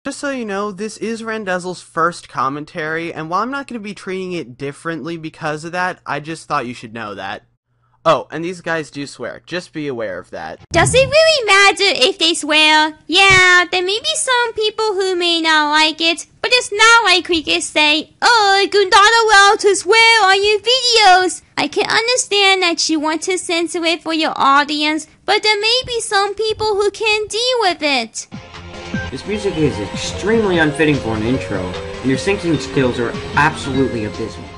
Just so you know, this is Randezel's first commentary, and while I'm not going to be treating it differently because of that, I just thought you should know that. Oh, and these guys do swear. Just be aware of that. Does it really matter if they swear? Yeah, there may be some people who may not like it, but it's not like we can say, oh, you're not allowed to swear on your videos. I can understand that you want to censor it for your audience, but there may be some people who can't deal with it. This music is extremely unfitting for an intro, and your syncing skills are absolutely abysmal.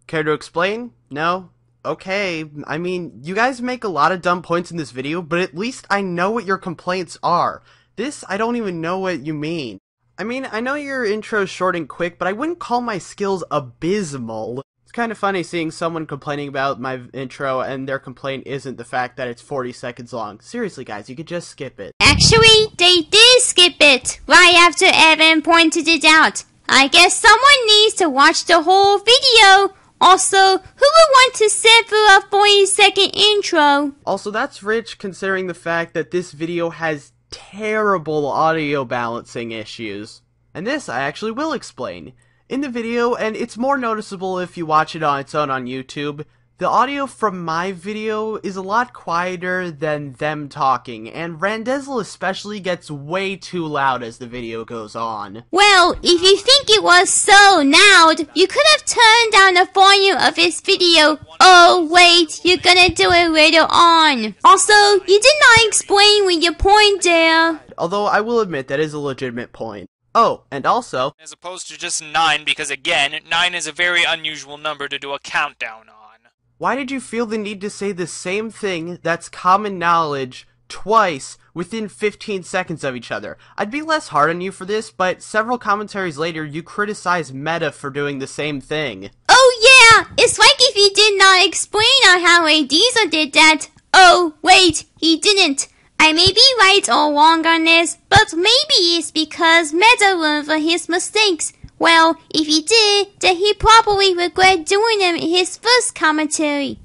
Care to explain? No? Okay, I mean, you guys make a lot of dumb points in this video, but at least I know what your complaints are. This, I don't even know what you mean. I mean, I know your intro's short and quick, but I wouldn't call my skills abysmal. It's kind of funny seeing someone complaining about my intro and their complaint isn't the fact that it's 40 seconds long. Seriously guys, you could just skip it. Actually, they did skip it, right after Evan pointed it out. I guess someone needs to watch the whole video. Also, who would want to sit for a 40-second intro? Also, that's rich considering the fact that this video has terrible audio balancing issues. And this I actually will explain. In the video, and it's more noticeable if you watch it on its own on YouTube, the audio from my video is a lot quieter than them talking, and Randezel especially gets way too loud as the video goes on. Well, if you think it was so loud, you could have turned down the volume of his video. Oh wait, you're gonna do it later on. Also, you did not explain with your point there. Although I will admit that is a legitimate point. Oh, and also, as opposed to just 9, because again, 9 is a very unusual number to do a countdown on. Why did you feel the need to say the same thing that's common knowledge twice within 15 seconds of each other? I'd be less hard on you for this, but several commentaries later you criticize Meta for doing the same thing. Oh yeah, it's like if he did not explain on how Diesel did that. Oh wait, he didn't. I may be right or wrong on this, but maybe it's because Meta learned from his mistakes. Well, if he did, then he probably regret doing them in his first commentary.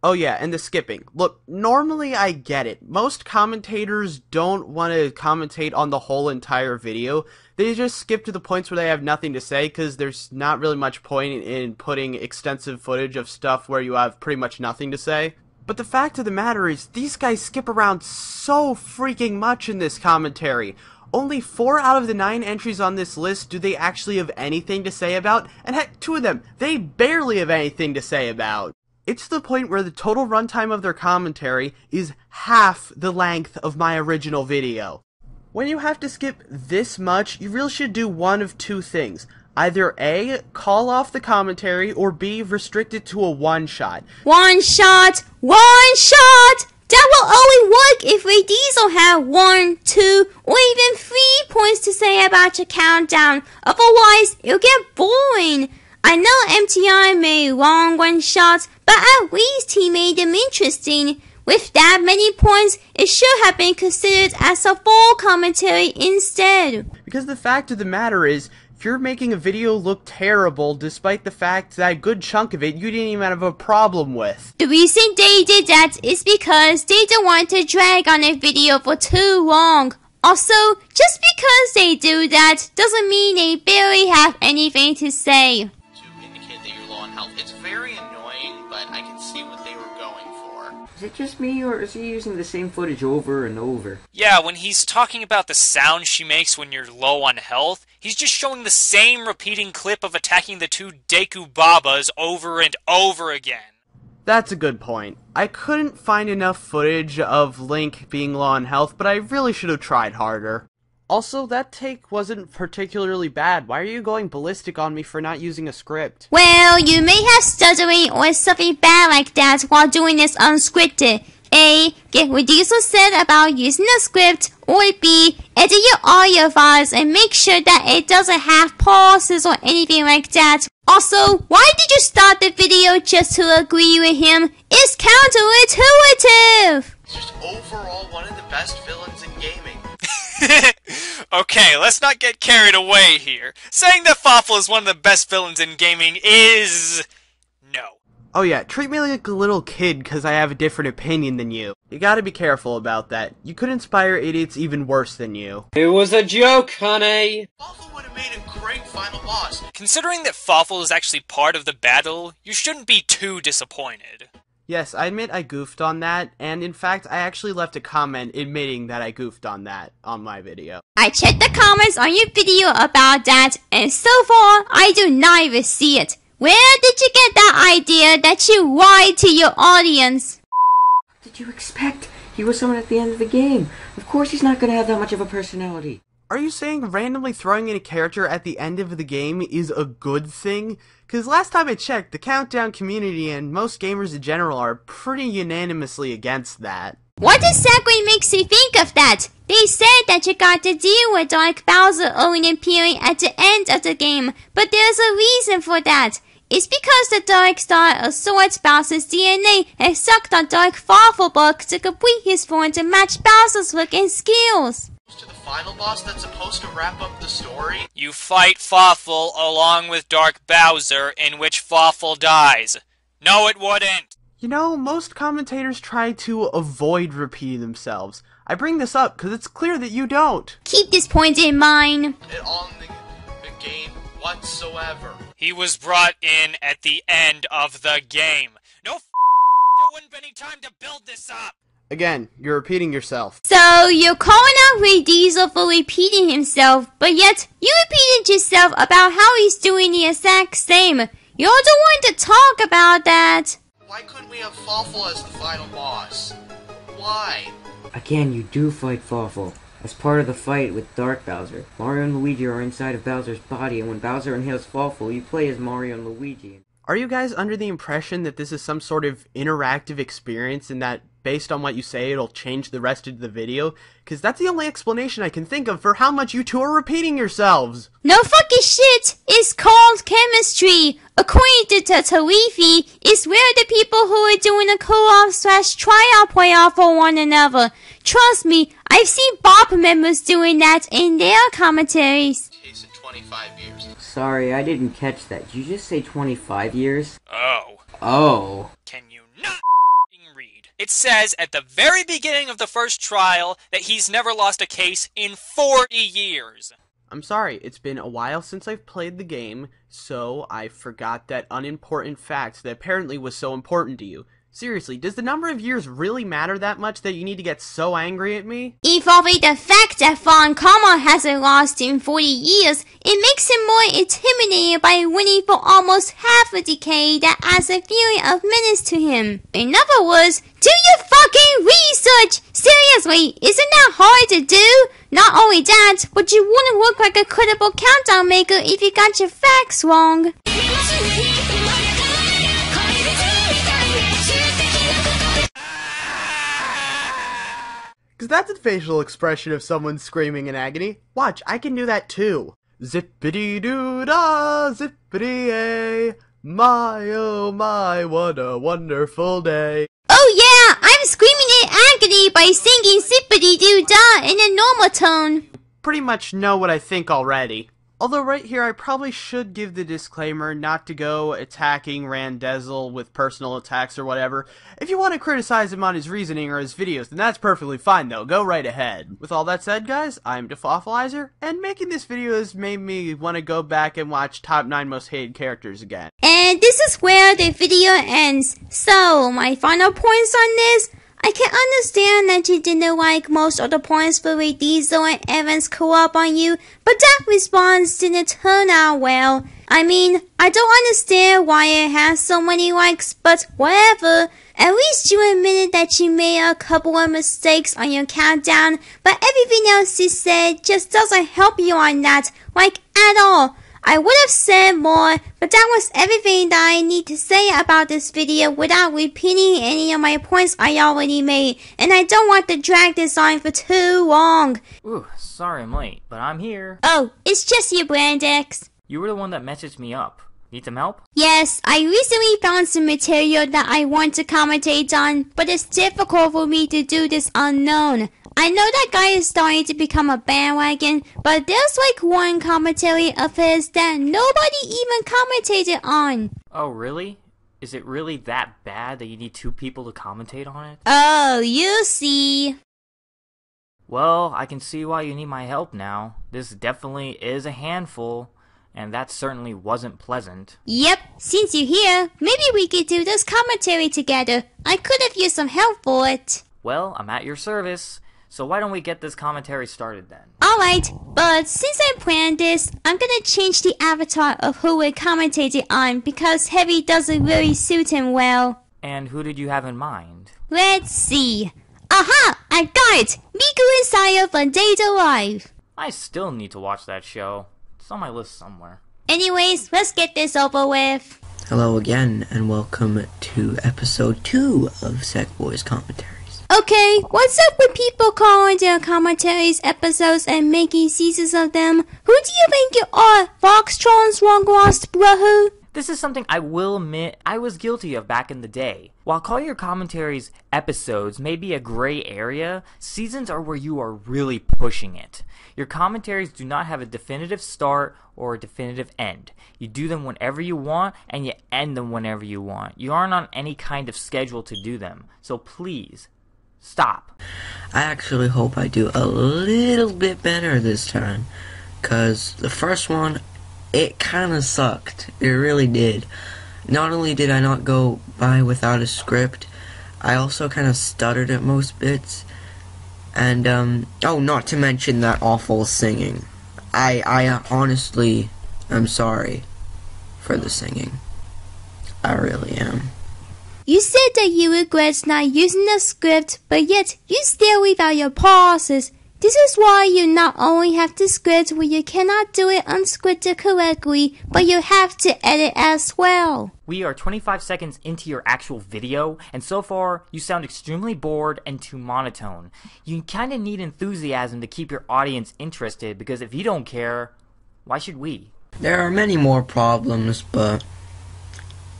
Oh yeah, and the skipping. Look, normally I get it. Most commentators don't want to commentate on the whole entire video. They just skip to the points where they have nothing to say, because there's not really much point in putting extensive footage of stuff where you have pretty much nothing to say. But the fact of the matter is, these guys skip around so freaking much in this commentary. Only 4 out of the 9 entries on this list do they actually have anything to say about, and heck, 2 of them, they barely have anything to say about. It's to the point where the total runtime of their commentary is half the length of my original video. When you have to skip this much, you really should do one of 2 things. Either A, call off the commentary, or B, restrict it to a one-shot. One shot! One shot! That will only work if Diesel had 1, 2, or even 3 points to say about your countdown. Otherwise, it'll get boring. I know MTI made long one-shots, but at least he made them interesting. With that many points, it should have been considered as a full commentary instead. Because the fact of the matter is, you're making a video look terrible despite the fact that a good chunk of it you didn't even have a problem with. The reason they did that is because they don't want to drag on a video for too long. Also, just because they do that doesn't mean they barely have anything to say. To indicate that you're low on health, it's very annoying, but I can see what they were going for. Is it just me, or is he using the same footage over and over? Yeah, when he's talking about the sound she makes when you're low on health, he's just showing the same repeating clip of attacking the 2 Deku Babas over and over again. That's a good point. I couldn't find enough footage of Link being low on health, but I really should have tried harder. Also, that take wasn't particularly bad. Why are you going ballistic on me for not using a script? Well, you may have stuttering or something bad like that while doing this unscripted. A. Get what Diesel said about using a script, or B. Edit your audio files and make sure that it doesn't have pauses or anything like that. Also, why did you start the video just to agree with him? It's counterintuitive! It's just overall one of the best villains in gaming. Okay, let's not get carried away here. Saying that Fawful is one of the best villains in gaming is... no. Oh yeah, treat me like a little kid because I have a different opinion than you. You gotta be careful about that. You could inspire idiots even worse than you. It was a joke, honey! Fawful would have made a great final boss. Considering that Fawful is actually part of the battle, you shouldn't be too disappointed. Yes, I admit I goofed on that, and in fact, I actually left a comment admitting that I goofed on that on my video. I checked the comments on your video about that, and so far, I do not even see it. Where did you get that idea that you lied to your audience? What did you expect? He was someone at the end of the game. Of course he's not gonna have that much of a personality. Are you saying randomly throwing in a character at the end of the game is a good thing? Because last time I checked, the Countdown community and most gamers in general are pretty unanimously against that. What exactly makes you think of that? They said that you got to deal with Dark Bowser only appearing at the end of the game, but there's a reason for that. It's because the Dark Star of Swords Bowser's DNA has sucked on Dark Fawful Book to complete his form to match Bowser's look and skills. To the final boss that's supposed to wrap up the story. You fight Fawful along with Dark Bowser, in which Fawful dies. No, it wouldn't. You know, most commentators try to avoid repeating themselves. I bring this up because it's clear that you don't. Keep this point in mind. It on the game whatsoever. He was brought in at the end of the game. No there wouldn't be any time to build this up. Again, you're repeating yourself. So, you're calling out Ray Diesel for repeating himself, but yet, you repeated yourself about how he's doing the exact same. You're the one to talk about that. Why couldn't we have Fawful as the final boss? Why? Again, you do fight Fawful. As part of the fight with Dark Bowser, Mario and Luigi are inside of Bowser's body, and when Bowser inhales Fawful, you play as Mario and Luigi. Are you guys under the impression that this is some sort of interactive experience and that based on what you say it'll change the rest of the video? Because that's the only explanation I can think of for how much you two are repeating yourselves. No fucking shit! It's called chemistry! According to Tarifi, it's where the people who are doing a co-op/tryout play off for one another. Trust me, I've seen Bob members doing that in their commentaries. Case in 25 years. Sorry, I didn't catch that. Did you just say 25 years? Oh. Oh. Can you not read? It says at the very beginning of the first trial that he's never lost a case in 40 years. I'm sorry, it's been a while since I've played the game, so I forgot that unimportant fact that apparently was so important to you. Seriously, does the number of years really matter that much that you need to get so angry at me? Involving the fact that Von Kama hasn't lost in 40 years, it makes him more intimidating by winning for almost half a decade that adds a feeling of menace to him. In other words, do your fucking research! Seriously, isn't that hard to do? Not only that, but you wouldn't look like a credible countdown maker if you got your facts wrong. Because that's a facial expression of someone screaming in agony. Watch, I can do that too. Zippity-doo-dah, zippity-ay, my oh my, what a wonderful day. Oh yeah, I'm screaming in agony by singing zippity-doo-dah in a normal tone. Pretty much know what I think already. Although right here I probably should give the disclaimer not to go attacking Randezel with personal attacks or whatever. If you want to criticize him on his reasoning or his videos, then that's perfectly fine though, go right ahead. With all that said guys, I'm DeFawfalizer, and making this video has made me want to go back and watch top 9 most hated characters again. And this is where the video ends. So, my final points on this. I can understand that you didn't like most of the points for Ray Diesel and Evans co-op on you, but that response didn't turn out well. I mean, I don't understand why it has so many likes, but whatever. At least you admitted that you made a couple of mistakes on your countdown, but everything else you said just doesn't help you on that, like at all. I would have said more, but that was everything that I need to say about this video without repeating any of my points I already made, and I don't want to drag this on for too long. Ooh, sorry I'm late, but I'm here. Oh, it's just you, Brandex. You were the one that messaged me up. Need some help? Yes, I recently found some material that I want to commentate on, but it's difficult for me to do this unknown. I know that guy is starting to become a bandwagon, but there's like one commentary of his that nobody even commentated on. Oh, really? Is it really that bad that you need 2 people to commentate on it? Oh, you see. Well, I can see why you need my help now. This definitely is a handful, and that certainly wasn't pleasant. Yep, since you're here, maybe we could do this commentary together. I could have used some help for it. Well, I'm at your service, so why don't we get this commentary started then? Alright, but since I planned this, I'm gonna change the avatar of who we're commentating on because Heavy doesn't really suit him well. And who did you have in mind? Let's see. Aha! I got it! Miku and Saya from Data Live. I still need to watch that show. It's on my list somewhere. Anyways, let's get this over with. Hello again, and welcome to episode 2 of Sackboy's Commentaries. Okay, what's up with people calling their commentaries episodes and making seasons of them? Who do you think you are, Foxtrot's long-lost brother? This is something I will admit I was guilty of back in the day. While calling your commentaries episodes may be a gray area, seasons are where you are really pushing it. Your commentaries do not have a definitive start or a definitive end. You do them whenever you want, and you end them whenever you want. You aren't on any kind of schedule to do them. So please, stop. I actually hope I do a little bit better this time, cause the first one, it kinda sucked. It really did. Not only did I not go by without a script, I also kinda stuttered at most bits. And, oh, not to mention that awful singing. I honestly am sorry for the singing. I really am. You said that you regret not using the script, but yet you still leave out your pauses. This is why you not only have the script where you cannot do it unscripted correctly, but you have to edit as well. We are 25 seconds into your actual video, and so far, you sound extremely bored and too monotone. You kinda need enthusiasm to keep your audience interested, because if you don't care, why should we? There are many more problems, but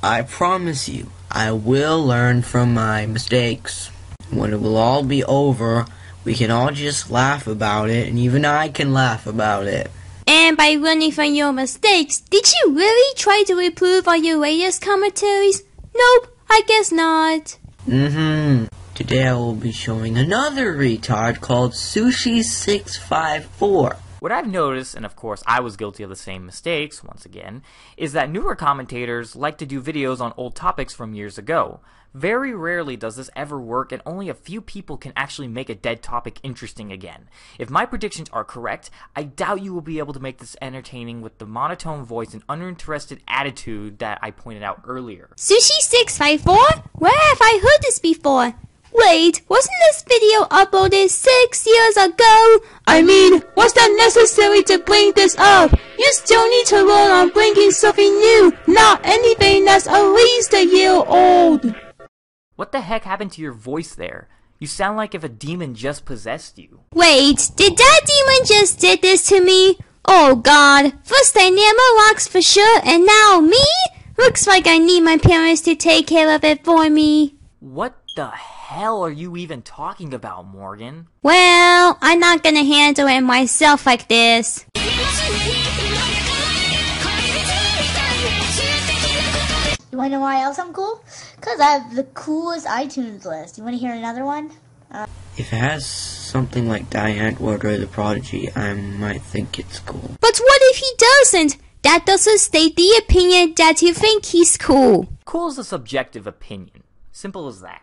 I promise you, I will learn from my mistakes. When it will all be over, we can all just laugh about it, and even I can laugh about it. And by learning from your mistakes, did you really try to improve on your latest commentaries? Nope, I guess not. Today I will be showing another retard called Sushi654. What I've noticed, and of course I was guilty of the same mistakes, once again, is that newer commentators like to do videos on old topics from years ago. Very rarely does this ever work, and only a few people can actually make a dead topic interesting again. If my predictions are correct, I doubt you will be able to make this entertaining with the monotone voice and uninterested attitude that I pointed out earlier. Sushi654? Where have I heard this before? Wait, wasn't this video uploaded 6 years ago? I mean, was that necessary to bring this up? You still need to learn on bringing something new, not anything that's at least a year old. What the heck happened to your voice there? You sound like if a demon just possessed you. Wait, did that demon just did this to me? Oh god, first I named my rocks for sure, and now me? Looks like I need my parents to take care of it for me. What the hell are you even talking about, Morgan? Well, I'm not gonna handle it myself like this. You wanna know why else I'm cool? Cause I have the coolest iTunes list. You wanna hear another one? If it has something like Diane Ward or The Prodigy, I might think it's cool. But what if he doesn't? That doesn't state the opinion that you think he's cool. Cool is a subjective opinion. Simple as that.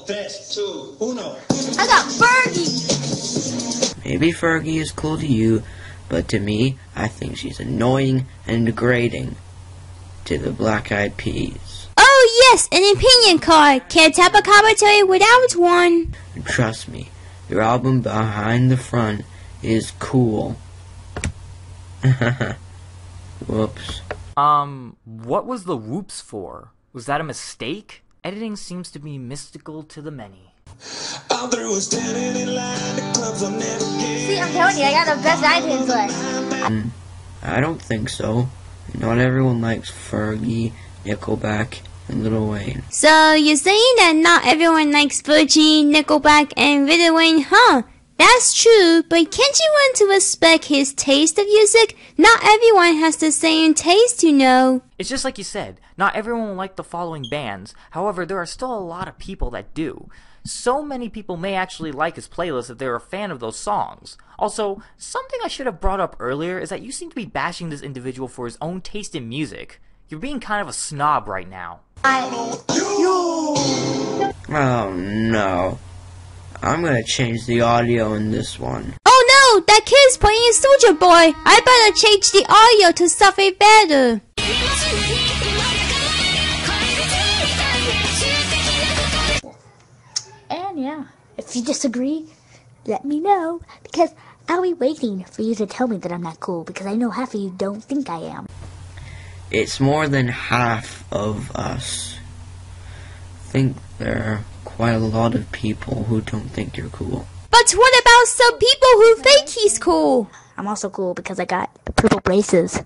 3, 2, 1. I got Fergie! Maybe Fergie is cool to you, but to me, I think she's annoying and degrading to the Black Eyed Peas. Oh yes, an opinion card. Can't have a commentary without one. And trust me, your album Behind the Front is cool. Whoops. What was the whoops for? Was that a mistake? Editing seems to be mystical to the many. See, I'm telling you, I got the best iTunes list. I don't think so. Not everyone likes Fergie, Nickelback, and Lil Wayne. So you're saying that not everyone likes Virgie, Nickelback, and Lil Wayne, huh? That's true, but can't you learn to respect his taste of music? Not everyone has the same taste, you know. It's just like you said, Not everyone will like the following bands, however there are still a lot of people that do. So many people may actually like his playlist if they're a fan of those songs. Also, something I should have brought up earlier is that you seem to be bashing this individual for his own taste in music. You're being kind of a snob right now. Oh no. I'm gonna change the audio in this one. Oh no, that kid's playing Soldier Boy. I better change the audio to something better. And yeah, if you disagree, let me know, because I'll be waiting for you to tell me that I'm not cool, because I know half of you don't think I am. It's more than half of us. I think there are quite a lot of people who don't think you're cool. But what about some people who think he's cool? I'm also cool because I got purple braces.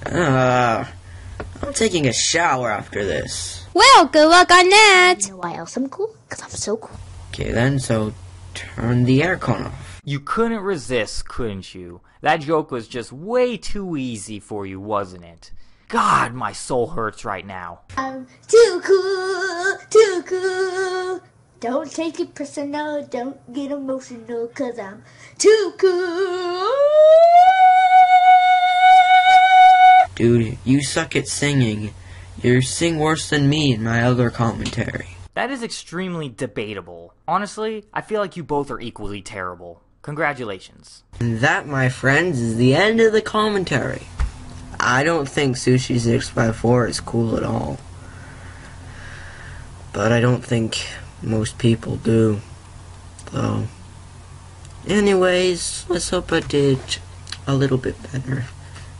I'm taking a shower after this. Well, good luck on that. You know why else I'm cool? Because I'm so cool. Okay then, so turn the aircon off. You couldn't resist, couldn't you? That joke was just way too easy for you, wasn't it? God, my soul hurts right now. I'm too cool, too cool. Don't take it personal, don't get emotional, cause I'm too cool. Dude, you suck at singing. You sing worse than me in my other commentary. That is extremely debatable. Honestly, I feel like you both are equally terrible. Congratulations. And that, my friends, is the end of the commentary. I don't think Sushi 6x4 is cool at all. But I don't think most people do. So, anyways, let's hope I did a little bit better.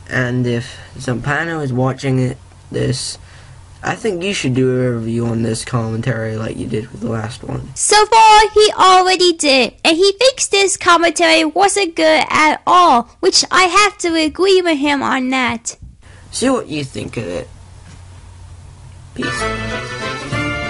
And if Zampano is watching this, I think you should do a review on this commentary like you did with the last one. So far, he already did, and he thinks this commentary wasn't good at all, which I have to agree with him on that. See what you think of it. Peace.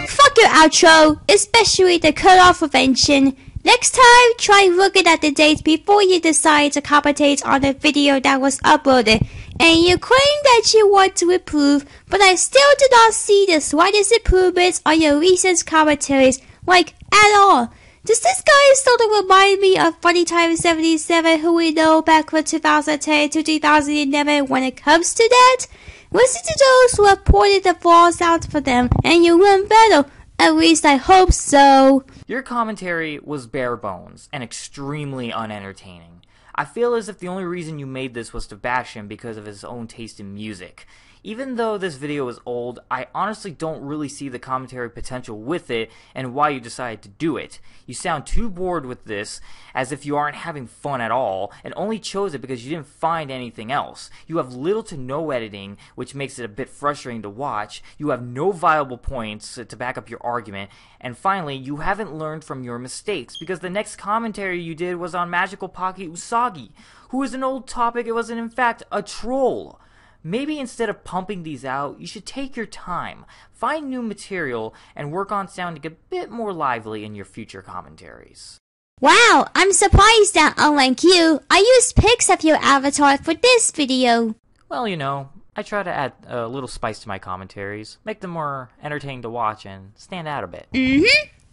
Fuck your outro, especially the cutoff prevention. Next time, try looking at the dates before you decide to commentate on the video that was uploaded. And you claim that you want to improve, but I still do not see the slightest improvements on your recent commentaries, like, at all. Does this guy sort of remind me of Funny Time 77, who we know back from 2010 to 2011 when it comes to that? Listen to those who have pointed the flaws out for them, and you learn better. At least I hope so. Your commentary was bare bones and extremely unentertaining. I feel as if the only reason you made this was to bash him because of his own taste in music. Even though this video is old, I honestly don't really see the commentary potential with it and why you decided to do it. You sound too bored with this, as if you aren't having fun at all, and only chose it because you didn't find anything else. You have little to no editing, which makes it a bit frustrating to watch. You have no viable points to back up your argument. And finally, you haven't learned from your mistakes, because the next commentary you did was on Magical Pocket Usagi, who is an old topic. It wasn't in fact a troll. Maybe instead of pumping these out, you should take your time, find new material, and work on sounding a bit more lively in your future commentaries. Wow, I'm surprised that, unlike you, I used pics of your avatar for this video. Well, you know, I try to add a little spice to my commentaries, make them more entertaining to watch, and stand out a bit.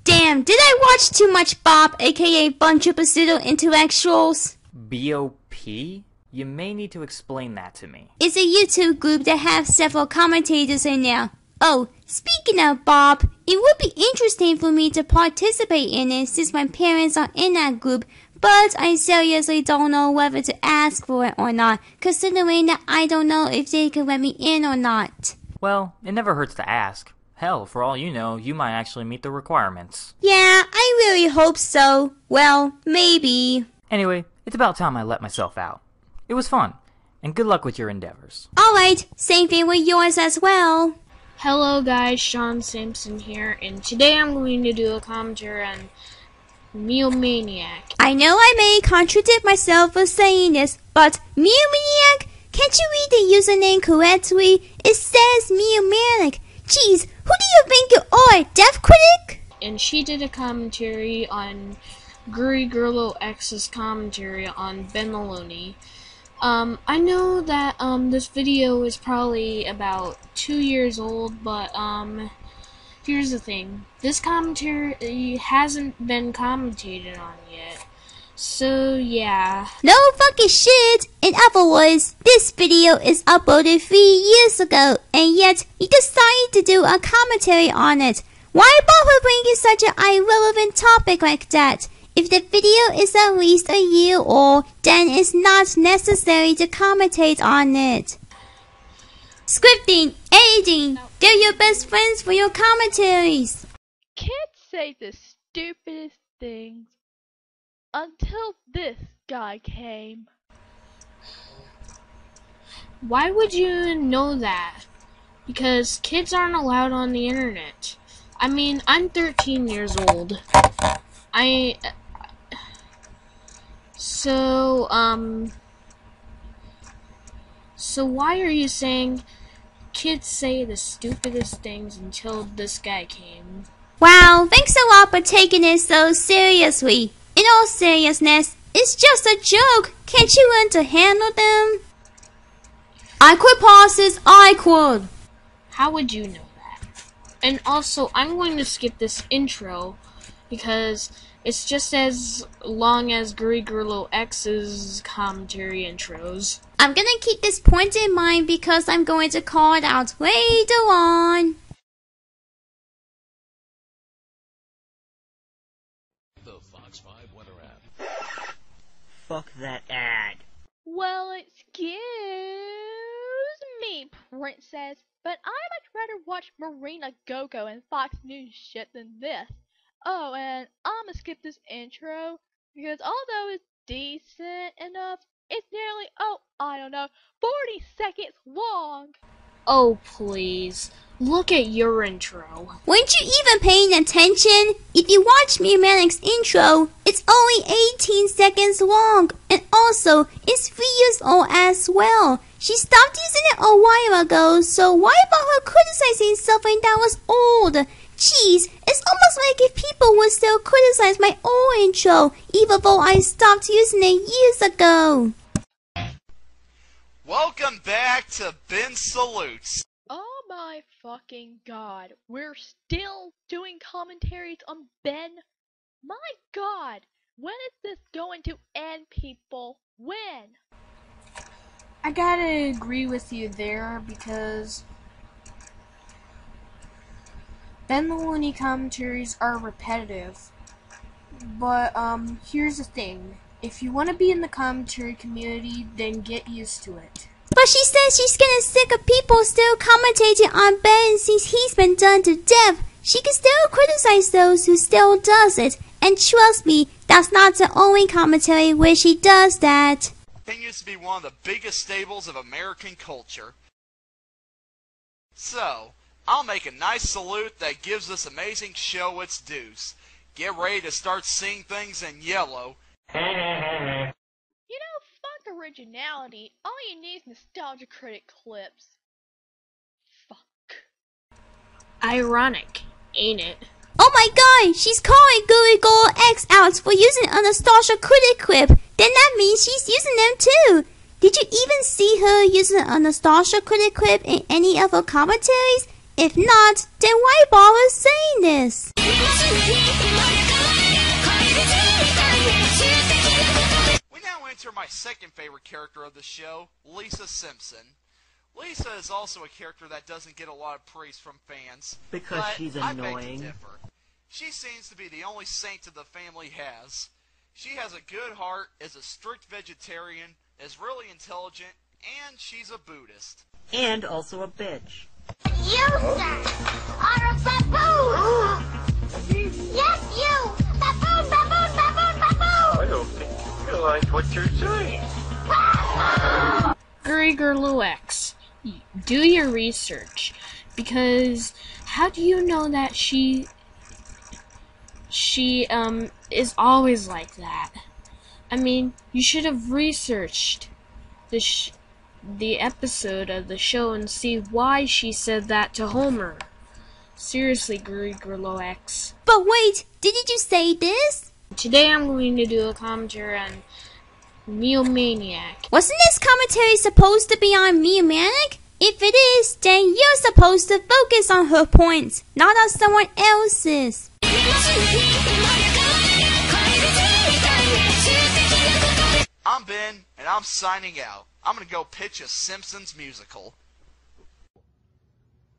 Damn, did I watch too much Bob, aka Bunch of Pseudo Intellectuals? BOP? You may need to explain that to me. It's a YouTube group that has several commentators in there. Oh, speaking of Bob, it would be interesting for me to participate in it since my parents are in that group, but I seriously don't know whether to ask for it or not, considering that I don't know if they can let me in or not. Well, it never hurts to ask. Hell, for all you know, you might actually meet the requirements. Yeah, I really hope so. Well, maybe. Anyway, it's about time I let myself out. It was fun, and good luck with your endeavors. Alright, same thing with yours as well. Hello guys, Sean Simpson here, and today I'm going to do a commentary on Mew Maniac. I know I may contradict myself for saying this, but Mew Maniac? Can't you read the username correctly? It says Mew Maniac. Jeez, who do you think you are, Deaf Critic? And she did a commentary on Guri Gurlo X's commentary on Ben Maloney. I know that, this video is probably about 2 years old, but, here's the thing. This commentary hasn't been commentated on yet. So, yeah. No fucking shit! In other words, this video is uploaded 3 years ago, and yet you decided to do a commentary on it. Why bother bringing such an irrelevant topic like that? If the video is at least a year old, then it's not necessary to commentate on it. Scripting, editing, they're your best friends for your commentaries. Kids say the stupidest things until this guy came. Why would you know that? Because kids aren't allowed on the internet. I mean, I'm 13 years old. So why are you saying kids say the stupidest things until this guy came? Wow, thanks a lot for taking it so seriously. In all seriousness, it's just a joke. Can't you learn to handle them? Awkward pauses, awkward. How would you know that? And also, I'm going to skip this intro because it's just as long as Gurigurlo X's commentary intros. I'm gonna keep this point in mind because I'm going to call it out later on. The Fox 5 weather app. Fuck that ad. Well, excuse me, princess, but I much rather watch Marina Go-Go and Fox News shit than this. Oh, and I'ma skip this intro because although it's decent enough, it's nearly, I don't know, 40 seconds long. Oh, please. Look at your intro. Weren't you even paying attention? If you watch Mewmanic's intro, it's only 18 seconds long, and also, it's 3 years old as well. She stopped using it a while ago, so why bother criticizing something that was old? Jeez, it's almost like if people would still criticize my old intro, even though I stopped using it years ago. Welcome back to Ben Salutes. Oh my fucking god, we're still doing commentaries on Ben? My god, when is this going to end, people? When? I gotta agree with you there because Ben the Looney commentaries are repetitive. But here's the thing. If you want to be in the commentary community, then get used to it. But she says she's getting sick of people still commentating on Ben since he's been done to death. She can still criticize those who still does it. And trust me, that's not the only commentary where she does that. Continues to be one of the biggest staples of American culture. So, I'll make a nice salute that gives this amazing show its dues. Get ready to start seeing things in yellow. You know, fuck originality. All you need is nostalgia critic clips. Fuck. Ironic, ain't it? Oh my god, she's calling Gurigurlo X out for using a nostalgia critic clip. Then that means she's using them too. Did you even see her using a nostalgia critic clip in any of her commentaries? If not, then why bother saying this? We now enter my second favorite character of the show, Lisa Simpson. Lisa is also a character that doesn't get a lot of praise from fans. Because she's I beg to annoying. differ. She seems to be the only saint the family has. She has a good heart, is a strict vegetarian, is really intelligent, and she's a Buddhist. And also a bitch. You, sir, are a baboon! Yes, you! Baboon, baboon, baboon, baboon! I don't think you realize what you're saying. Gurigurlo X, do your research, because how do you know that she is always like that? I mean, you should have researched the episode of the show and see why she said that to Homer. Seriously, Gurigurlo X. But wait, didn't you say this? Today I'm going to do a commentary on Mew Maniac. Wasn't this commentary supposed to be on Mew Manic? If it is, then you're supposed to focus on her points, not on someone else's. I'm Ben, and I'm signing out. I'm gonna go pitch a Simpsons musical.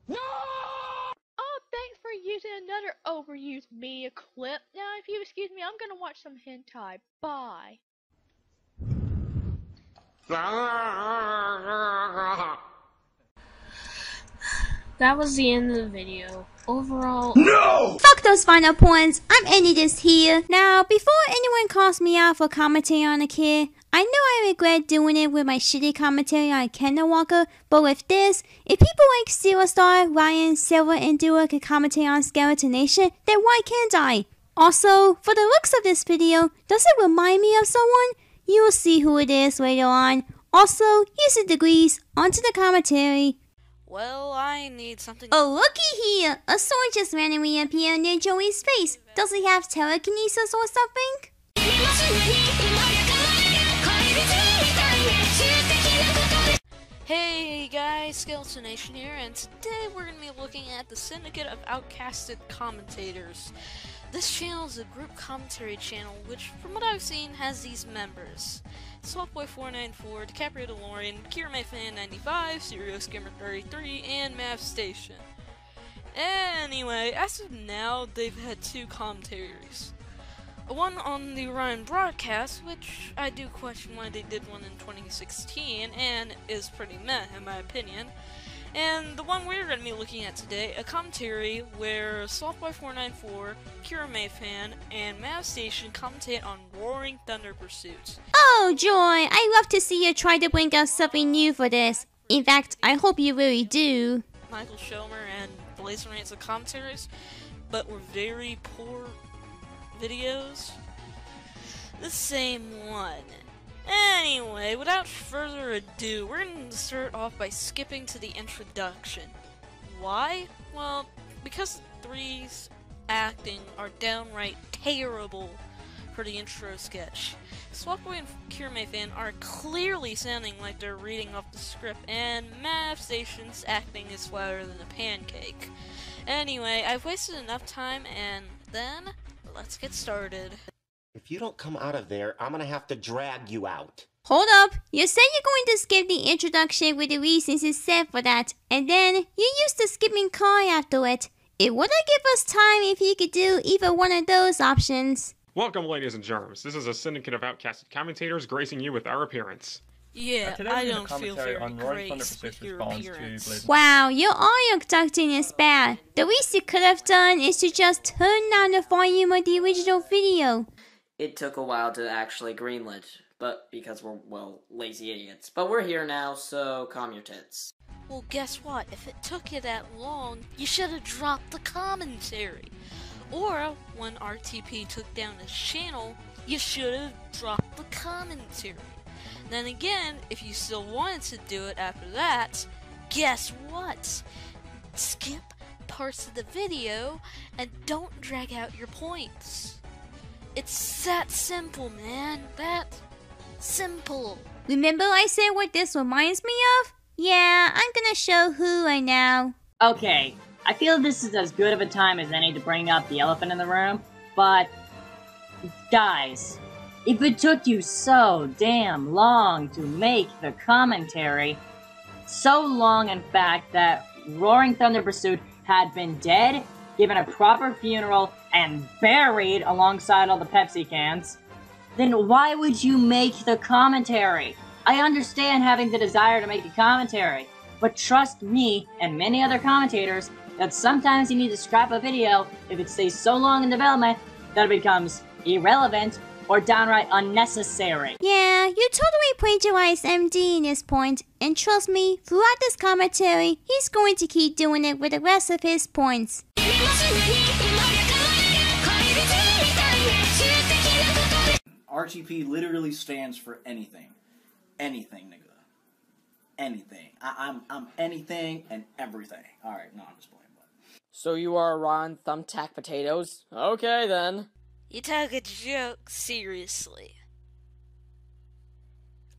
No! Oh, thanks for using another overused media clip. Now, if you excuse me, I'm gonna watch some hentai. Bye. That was the end of the video. Overall... No! Fuck those final points. I'm ending this here. Now, before anyone calls me out for commenting on a kid, I know I regret doing it with my shitty commentary on Kendo Walker, but with this, if people like Zero Star, Ryan, Silver, and Dua can commentate on Skeleton Nation, then why can't I? Also, for the looks of this video, does it remind me of someone? You will see who it is later on. Also, here's the degrees, onto the commentary. Well, I need something. Oh, looky here! A sword just randomly appeared near Joey's face. Does he have telekinesis or something? Hey guys, Skeleton Nation here, and today we're going to be looking at the Syndicate of Outcasted Commentators. This channel is a group commentary channel, which, from what I've seen, has these members. Swapboy494, DiCaprio DeLorean, KiraMayFan95, SerioSkimmer33, and MavStation. Anyway, as of now, they've had 2 commentaries. One on the Orion broadcast, which I do question why they did one in 2016, and is pretty meh in my opinion. And the one we're going to be looking at today, a commentary where Softboy494, Kira Mayfan, and MavStation commentate on Roaring Thunder Pursuit. Oh, Joy, I love to see you try to bring us something new for this. In fact, I hope you really do. Michael Schomer and Blazer Rants of commentaries, but were very poor videos. The same one. Anyway, without further ado, we're going to start off by skipping to the introduction. Why? Well, because 3's acting are downright terrible for the intro sketch. Swapboy and Kira Mayfan are clearly sounding like they're reading off the script, and MavStation's acting is flatter than a pancake. Anyway, I've wasted enough time, and then let's get started. If you don't come out of there, I'm gonna have to drag you out. Hold up, you said you're going to skip the introduction with the reasons you said for that, and then you used the skipping card after it. It wouldn't give us time if you could do either one of those options. Welcome, ladies and germs. This is a syndicate of outcasted commentators gracing you with our appearance. Yeah, I don't feel very graced with your appearance. Wow, your audio ducting is bad. The least you could have done is to just turn down the volume of the original video. It took a while to actually greenlit, but because we're, well, lazy idiots. But we're here now, so calm your tits. Well, guess what? If it took you that long, you should have dropped the commentary. Or, when RTP took down his channel, you should have dropped the commentary. Then again, if you still wanted to do it after that, guess what? Skip parts of the video and don't drag out your points. It's that simple, man. That simple. Remember I said what this reminds me of? Yeah, I'm gonna show who right now. Okay, I feel this is as good of a time as any to bring up the elephant in the room, but guys, if it took you so damn long to make the commentary, so long in fact that Roaring Thunder Pursuit had been dead, given a proper funeral, and buried alongside all the Pepsi cans, then why would you make the commentary? I understand having the desire to make a commentary, but trust me and many other commentators that sometimes you need to scrap a video if it stays so long in development that it becomes irrelevant or downright unnecessary. Yeah, you totally plagiarized MD in this point, and trust me, throughout this commentary, he's going to keep doing it with the rest of his points. RTP literally stands for anything. Anything, nigga. Anything. I'm anything and everything. Alright, no, I'm just playing. But. So you are Ron Thumbtack Potatoes? Okay, then. You took a joke seriously.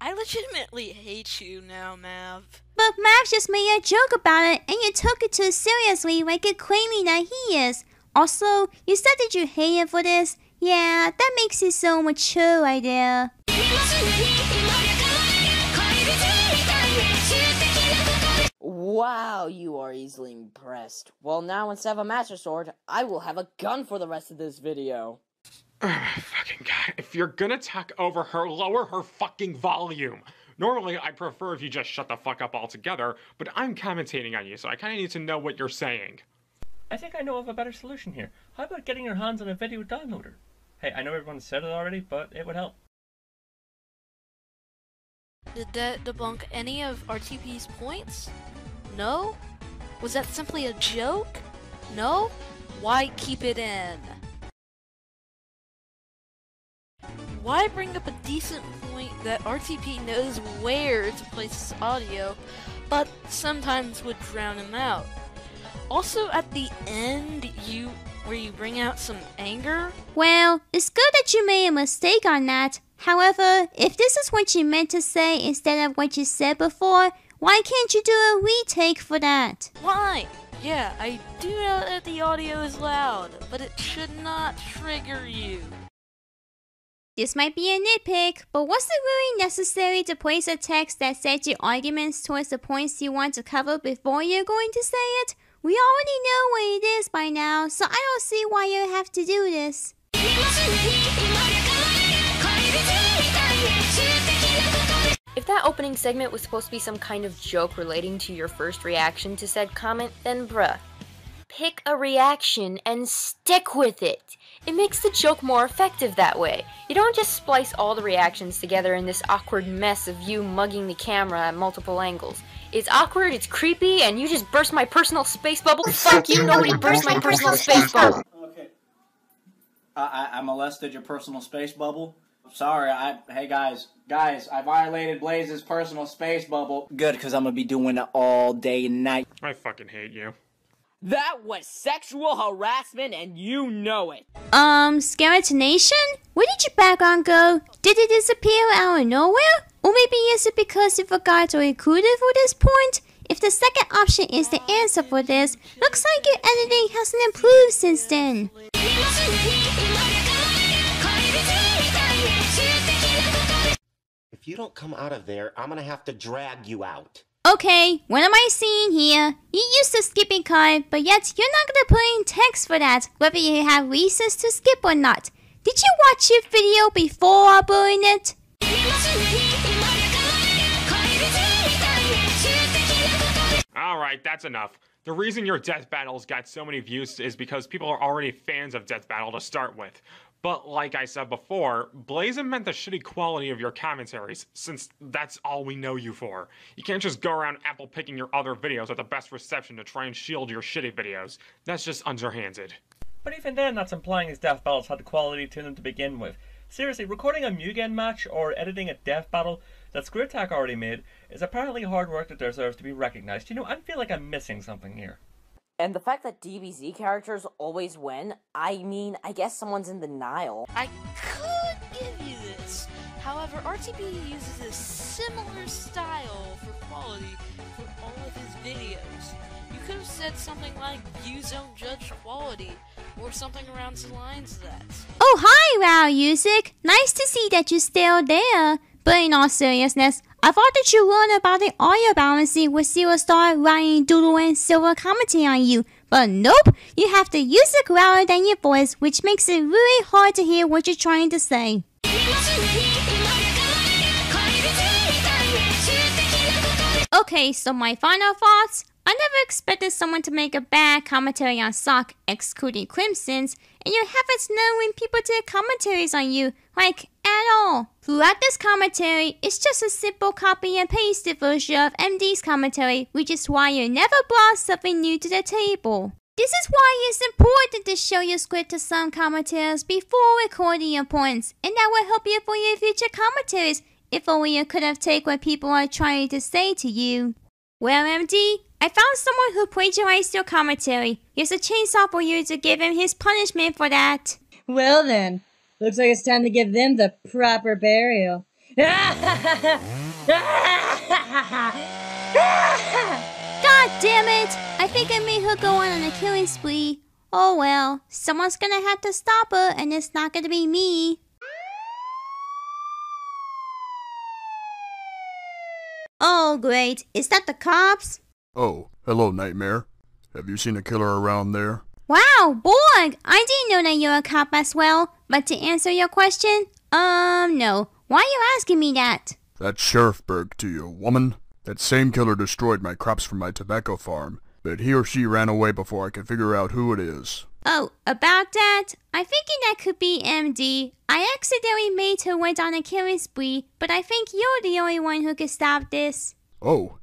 I legitimately hate you now, Mav. But Mav just made a joke about it, and you took it too seriously like you're claiming that he is. Also, you said that you hate him for this. Yeah, that makes you so mature right there. Wow, you are easily impressed. Well, now instead of a Master Sword, I will have a gun for the rest of this video. Fucking God, if you're gonna talk over her, lower her fucking volume. Normally, I'd prefer if you just shut the fuck up altogether, but I'm commentating on you, so I kinda need to know what you're saying. I think I know of a better solution here. How about getting your hands on a video downloader? Hey, I know everyone said it already, but it would help. Did that debunk any of RTP's points? No? Was that simply a joke? No? Why keep it in? Why bring up a decent point that RTP knows where to place his audio, but sometimes would drown him out? Also, at the end, where you bring out some anger? Well, it's good that you made a mistake on that. However, if this is what you meant to say instead of what you said before, why can't you do a retake for that? Why? Yeah, I do know that the audio is loud, but it should not trigger you. This might be a nitpick, but was it really necessary to place a text that sets your arguments towards the points you want to cover before you're going to say it? We already know what it is by now, so I don't see why you have to do this. If that opening segment was supposed to be some kind of joke relating to your first reaction to said comment, then bruh, pick a reaction and stick with it. It makes the joke more effective that way. You don't just splice all the reactions together in this awkward mess of you mugging the camera at multiple angles. It's awkward, it's creepy, and you just burst my personal space bubble. Fuck you, nobody burst my personal space bubble. Okay. I molested your personal space bubble. Sorry, hey guys, I violated Blaze's personal space bubble. Good, because I'm gonna be doing it all day and night. I fucking hate you. That was sexual harassment and you know it. Skeletonation? Where did your background go? Did it disappear out of nowhere? Or maybe is it because you forgot to include it for this point? If the second option is the answer for this, looks like your editing hasn't improved since then. If you don't come out of there, I'm gonna have to drag you out. Okay, what am I seeing here? You used the skipping card, but yet you're not gonna put in text for that, whether you have reasons to skip or not. Did you watch your video before uploading it? Alright, that's enough. The reason your death battles got so many views is because people are already fans of Death Battle to start with. But like I said before, Blazin meant the shitty quality of your commentaries, since that's all we know you for. You can't just go around apple picking your other videos with the best reception to try and shield your shitty videos. That's just underhanded. But even then, that's implying his death battles had the quality to them to begin with. Seriously, recording a Mugen match or editing a death battle that Screwtack already made is apparently hard work that deserves to be recognized. You know, I feel like I'm missing something here. And the fact that DBZ characters always win, I mean, I guess someone's in denial. I could give you this. However, RTP uses a similar style for quality for all of his videos. You could have said something like, views don't judge quality, or something around the lines of that. Oh, hi, Wow Music. Nice to see that you're still there. But in all seriousness, I thought that you learned about the audio balancing with Zero Star, Ryan, Doodle, and Silver commenting on you. But nope, you have to use it louder than your voice, which makes it really hard to hear what you're trying to say. Okay, so my final thoughts. I never expected someone to make a bad commentary on Sock, excluding Crimson's, and you haven't known when people did commentaries on you, like, at all. Throughout this commentary, it's just a simple copy and pasted version of MD's commentary, which is why you never brought something new to the table. This is why it's important to show your script to some commentators before recording your points, and that will help you for your future commentaries, if only you could have taken what people are trying to say to you. Well, MD, I found someone who plagiarized your commentary. Here's a chainsaw for you to give him his punishment for that. Well then, looks like it's time to give them the proper burial. God damn it! I think I made her go on a killing spree. Oh well, someone's gonna have to stop her, and it's not gonna be me. Oh great, is that the cops? Oh, hello, Nightmare. Have you seen a killer around there? Wow, Borg! I didn't know that you're a cop as well. But to answer your question, no. Why are you asking me that? That's Sheriffburg to you, woman. That same killer destroyed my crops from my tobacco farm, but he or she ran away before I could figure out who it is. Oh, about that? I'm thinking that could be MD. I accidentally made her went on a killing spree, but I think you're the only one who could stop this. Oh,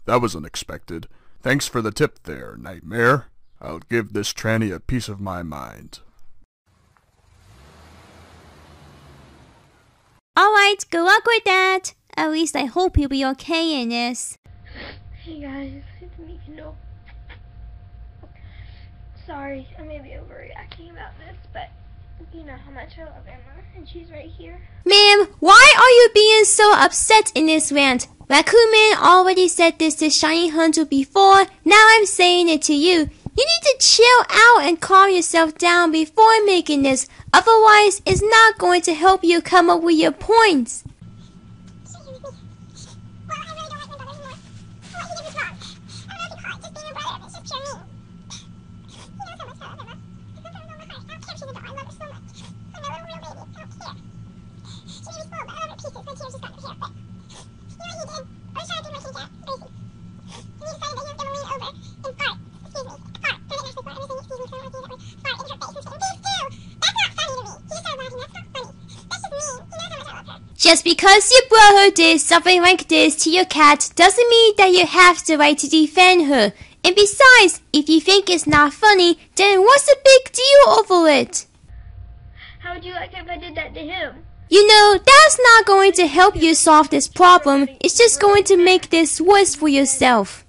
that was unexpected. Thanks for the tip there, Nightmare. I'll give this tranny a piece of my mind. Alright, good luck with that. At least I hope you'll be okay in this. Hey guys, it's me, Kendall. Sorry, I may be overreacting about this, but you know how much I love Emma, and she's right here. Ma'am, why are you being so upset in this rant? Raccoon Man already said this to Shiny Hunter before, now I'm saying it to you. You need to chill out and calm yourself down before making this, otherwise it's not going to help you come up with your points. Just because your brother did something like this to your cat doesn't mean that you have the right to defend her. And besides, if you think it's not funny, then what's the big deal over it? How would you like it if I did that to him? You know, that's not going to help you solve this problem. It's just going to make this worse for yourself.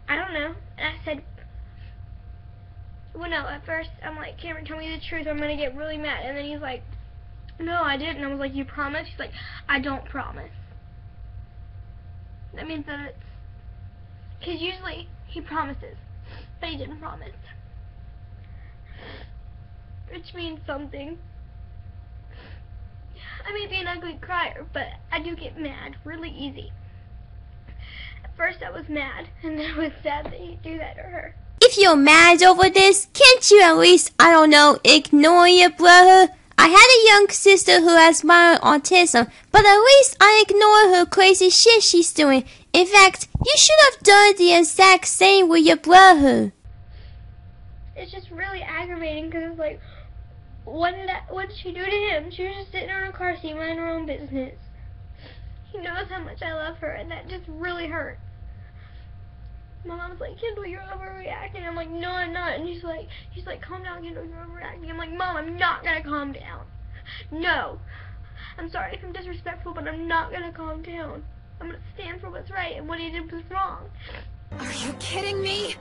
I don't know. And I said, well, no, at first I'm like, Cameron, tell me the truth, I'm going to get really mad. And then he's like, no, I didn't. I was like, you promise? He's like, I don't promise. That means that it's... Because usually he promises, but he didn't promise. Which means something. I may be an ugly crier, but I do get mad really easy. At first I was mad, and then I was sad that he'd do that to her. If you're mad over this, can't you at least, I don't know, ignore your brother? I had a young sister who has mild autism, but at least I ignore her crazy shit she's doing. In fact, you should have done the exact same with your brother. It's just really aggravating because it's like, what did she do to him? She was just sitting on her car seat, minding her own business. He knows how much I love her, and that just really hurt. My mom's like, Kendall, you're overreacting. I'm like, no, I'm not. And she's like, calm down, Kendall, you're overreacting. I'm like, Mom, I'm not gonna calm down. No. I'm sorry if I'm disrespectful, but I'm not gonna calm down. I'm gonna stand for what's right, and what he did was wrong. Are you kidding me?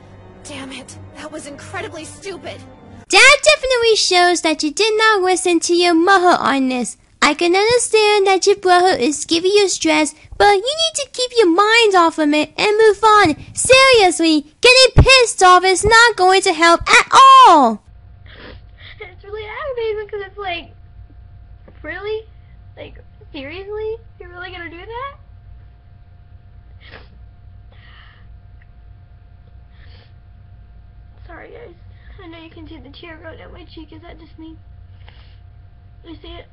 Damn it, that was incredibly stupid. That definitely shows that you did not listen to your mother on this. I can understand that your brother is giving you stress, but you need to keep your mind off of it and move on. Seriously, getting pissed off is not going to help at all. It's really aggravating because it's like, really? Like, seriously? You're really gonna do that? Sorry guys, I know you can see the tear go down my cheek. Is that just me? You see it?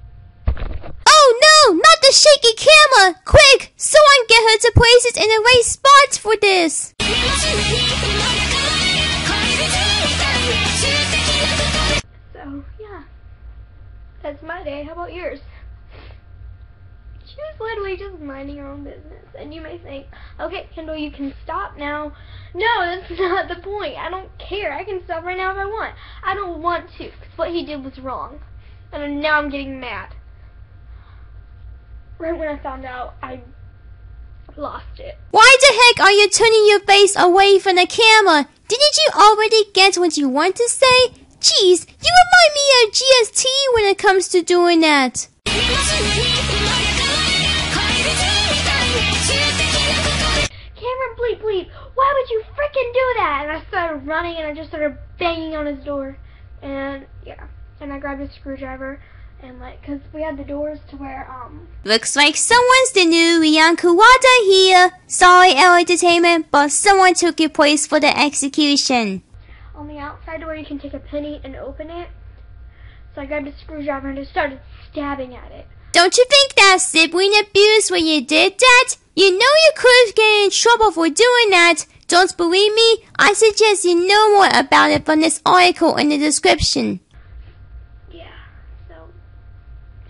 Oh no, not the shaky camera! Quick, someone get her to places in the right spots for this! So, yeah. That's my day. How about yours? She was literally just minding her own business. And you may think, okay, Kendall, you can stop now. No, that's not the point. I don't care. I can stop right now if I want. I don't want to, because what he did was wrong. And now I'm getting mad. Right when I found out, I lost it. Why the heck are you turning your face away from the camera? Didn't you already get what you want to say? Jeez, you remind me of GST when it comes to doing that. bleep, bleep. Why would you freaking do that? And I started running and I just started banging on his door. And yeah, and I grabbed a screwdriver and like, cause we had the doors to where Looks like someone's the new Rian Kuwata here. Sorry, L Entertainment, but someone took your place for the execution. On the outside where you can take a penny and open it. So I grabbed a screwdriver and just started stabbing at it. Don't you think that's sibling abuse when you did that? You know you could get in trouble for doing that. Don't believe me? I suggest you know more about it from this article in the description. Yeah, so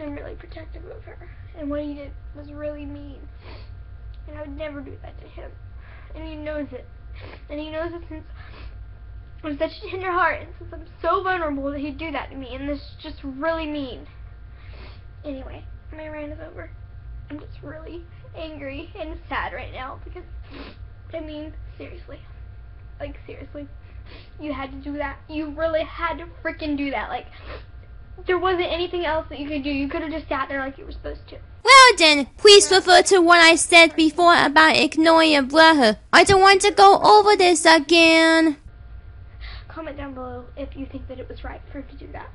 I'm really protective of her. And what he did was really mean. And I would never do that to him. And he knows it. And he knows it since I was such a tender heart, and since I'm so vulnerable that he'd do that to me, and this is just really mean. Anyway, my rant is over. I'm just really angry and sad right now because, I mean, seriously. Like, seriously. You had to do that. You really had to freaking do that. Like, there wasn't anything else that you could do. You could have just sat there like you were supposed to. Well then, please refer to what I said before about ignoring your brother. I don't want to go over this again. Comment down below if you think that it was right for him to do that.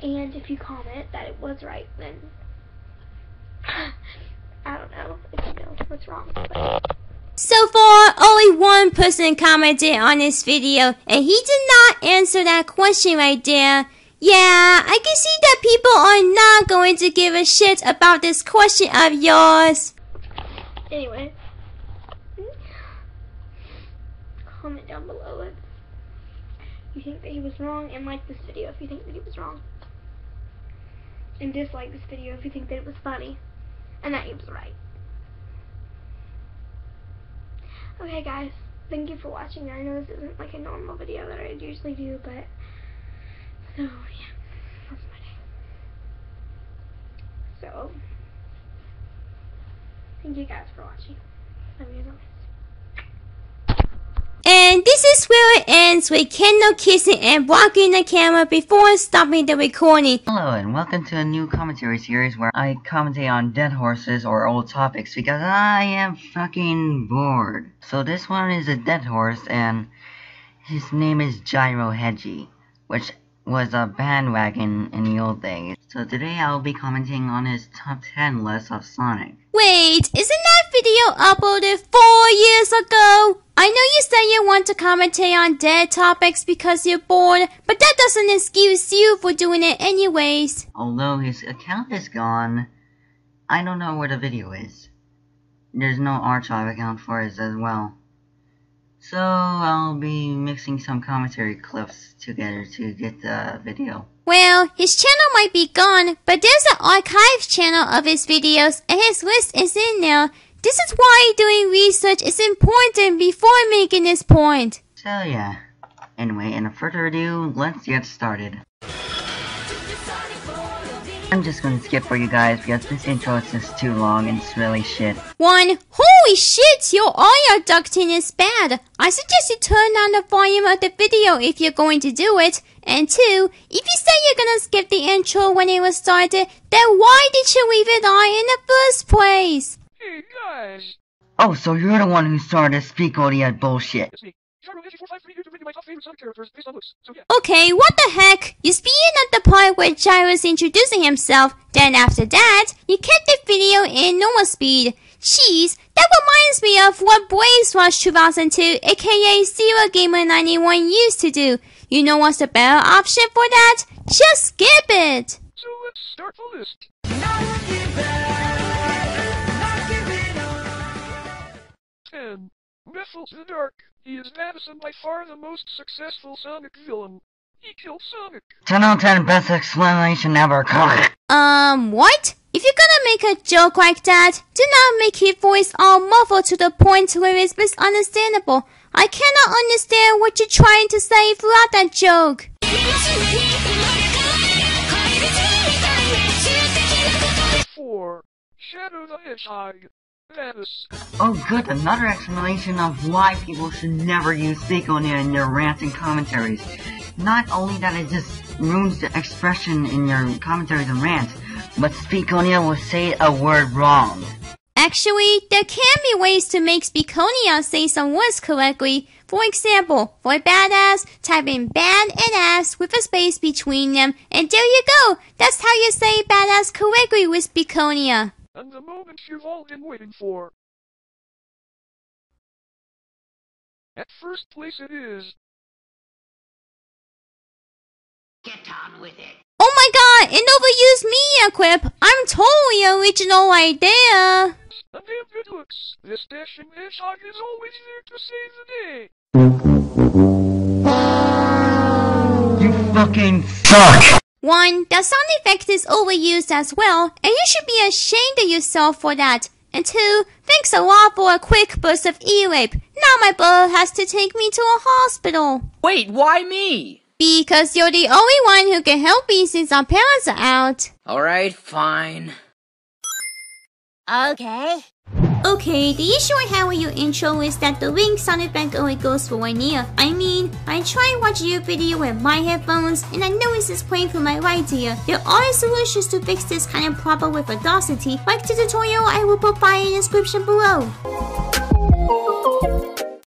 And if you comment that it was right, then I don't know if you know what's wrong. But so far, only one person commented on this video, and he did not answer that question right there. Yeah, I can see that people are not going to give a shit about this question of yours. Anyway, comment down below if you think that he was wrong, and like this video if you think that he was wrong. And dislike this video if you think that it was funny and that he was right. Okay guys, thank you for watching. I know this isn't like a normal video that I usually do, but so yeah, that's my day. So thank you guys for watching. Love you guys. And this is where it ends with Kendall kissing and blocking the camera before stopping the recording. Hello and welcome to a new commentary series where I commentate on dead horses or old topics because I am fucking bored. So this one is a dead horse and his name is Gyro Hedgie, which was a bandwagon in the old days. So today I'll be commenting on his top 10 list of Sonic. Wait, isn't that video uploaded 4 years ago? I know you say you want to commentate on dead topics because you're bored, but that doesn't excuse you for doing it anyways. Although his account is gone, I don't know where the video is. There's no archive account for it as well. So I'll be mixing some commentary clips together to get the video. Well, his channel might be gone, but there's an archive channel of his videos and his list is in there. This is why doing research is important before making this point. So yeah. Anyway, in further ado, let's get started. I'm just gonna skip for you guys because this intro is just too long and it's really shit. 1. Holy shit, your audio ducting is bad. I suggest you turn down the volume of the video if you're going to do it. And 2, if you say you're gonna skip the intro when it was started, then why did you leave it on in the first place? Hey guys! Oh, so you're the one who started this Speak Audio bullshit. It's me. Okay, what the heck? You speeding at the part where Gyro's introducing himself, then after that, you kept the video in normal speed. Jeez, that reminds me of what Blaze Rush 2002, aka Zero Gamer 91 used to do. You know what's the better option for that? Just skip it! So let's start the list. 10. Methyl the Dark. He is Madison by far the most successful Sonic villain. He killed Sonic. 10 out of 10 best explanation ever. What? If you're gonna make a joke like that, do not make his voice all muffled to the point where it's misunderstandable. I cannot understand what you're trying to say throughout that joke. 4. Shadow the Hedgehog. Madness. Oh good, another explanation of why people should never use Speak Audio in their rants and commentaries. Not only that it just ruins the expression in your commentaries and rants, but Speak Audio will say a word wrong. Actually, there can be ways to make Speakonia say some words correctly. For example, for badass, type in bad and ass with a space between them, and there you go! That's how you say badass correctly with Speakonia. And the moment you've all been waiting for. At first place it is. Get on with it. Oh my god, an overused media quip! I'm totally original right there! And damn good looks. This dashing hedgehog is always there to save the day. You fucking suck! 1. The sound effect is overused as well, and you should be ashamed of yourself for that. And 2. Thanks a lot for a quick burst of ear-rape. Now my brother has to take me to a hospital. Wait, why me? Because you're the only one who can help me since our parents are out. Alright, fine. Okay, the issue I have with your intro is that the ring sound effect only goes for 1 ear. I mean, I tried watching your video with my headphones, and I noticed it's playing for my right ear. There are solutions to fix this kind of problem with Audacity, like the tutorial I will provide in the description below.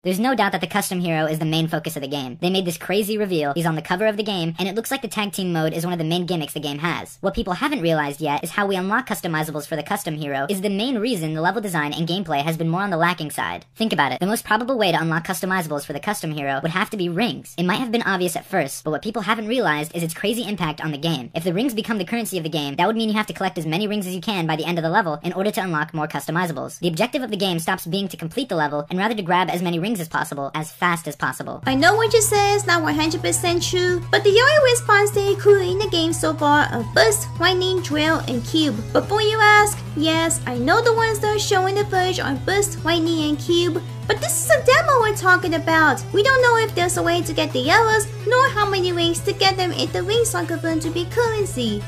There's no doubt that the custom hero is the main focus of the game. They made this crazy reveal, he's on the cover of the game, and it looks like the tag team mode is one of the main gimmicks the game has. What people haven't realized yet is how we unlock customizables for the custom hero is the main reason the level design and gameplay has been more on the lacking side. Think about it, the most probable way to unlock customizables for the custom hero would have to be rings. It might have been obvious at first, but what people haven't realized is its crazy impact on the game. If the rings become the currency of the game, that would mean you have to collect as many rings as you can by the end of the level in order to unlock more customizables. The objective of the game stops being to complete the level and rather to grab as many rings as possible as fast as possible. I know what you say is not 100% true, but the only response they include in the game so far are Bust, Whitening, Drill, and Cube. Before you ask, yes, I know the ones that are showing the footage are Bust, Whitening, and Cube, but this is a demo we're talking about. We don't know if there's a way to get the yellows, nor how many rings to get them if the rings are confirmed to be currency.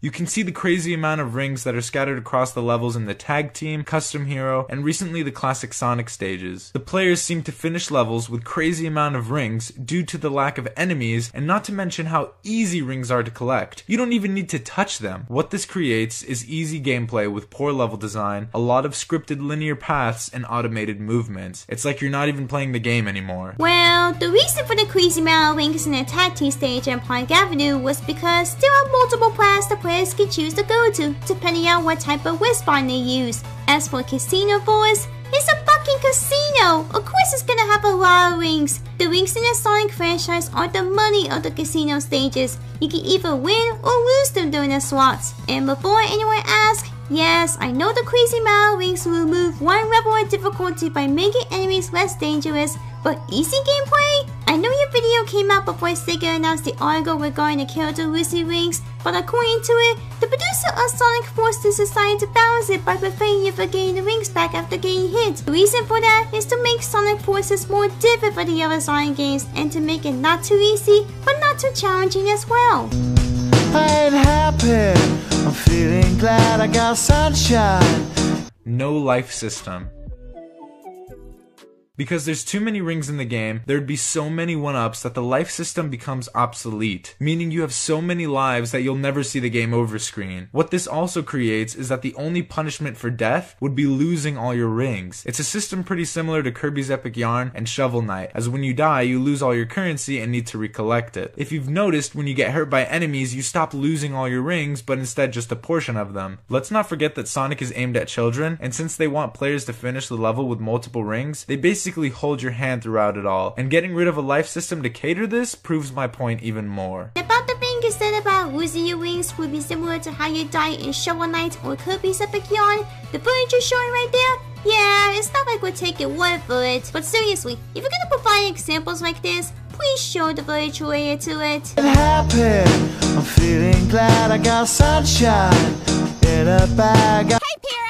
You can see the crazy amount of rings that are scattered across the levels in the tag team, custom hero, and recently the classic Sonic stages. The players seem to finish levels with crazy amount of rings due to the lack of enemies, and not to mention how easy rings are to collect. You don't even need to touch them. What this creates is easy gameplay with poor level design, a lot of scripted linear paths, and automated movements. It's like you're not even playing the game anymore. Well, the reason for the crazy amount of rings in the tag team stage and Park Avenue was because there are multiple paths the players can choose to go to, depending on what type of respawn they use. As for Casino Force, it's a fucking casino! Of course it's gonna have a lot of rings. The rings in the Sonic franchise are the money of the casino stages. You can either win or lose them during the slots. And before anyone asks, yes, I know the crazy amount of rings will remove one level of difficulty by making enemies less dangerous, but easy gameplay? I know your video came out before Sega announced the article regarding the character losing rings, but according to it, the producer of Sonic Forces decided to balance it by preventing you from getting the rings back after getting hit. The reason for that is to make Sonic Forces more different for the other Sonic games and to make it not too easy, but not too challenging as well. I ain't happy, I'm feeling glad I got sunshine. No life system. Because there's too many rings in the game, there'd be so many 1-ups that the life system becomes obsolete, meaning you have so many lives that you'll never see the game over screen. What this also creates is that the only punishment for death would be losing all your rings. It's a system pretty similar to Kirby's Epic Yarn and Shovel Knight, as when you die, you lose all your currency and need to recollect it. If you've noticed, when you get hurt by enemies, you stop losing all your rings, but instead just a portion of them. Let's not forget that Sonic is aimed at children, and since they want players to finish the level with multiple rings, they basically hold your hand throughout it all, and getting rid of a life system to cater this proves my point even more. About the thing you said about losing your wings would be similar to how you die in Shovel Knight or Kirby's Epic Yarn. The footage you're showing right there? Yeah, it's not like we're taking word for it. But seriously, if you're gonna provide examples like this, please show the footage related to it. Happy, I'm feeling glad I got sunshine in a bag. Hey, Pyrrha!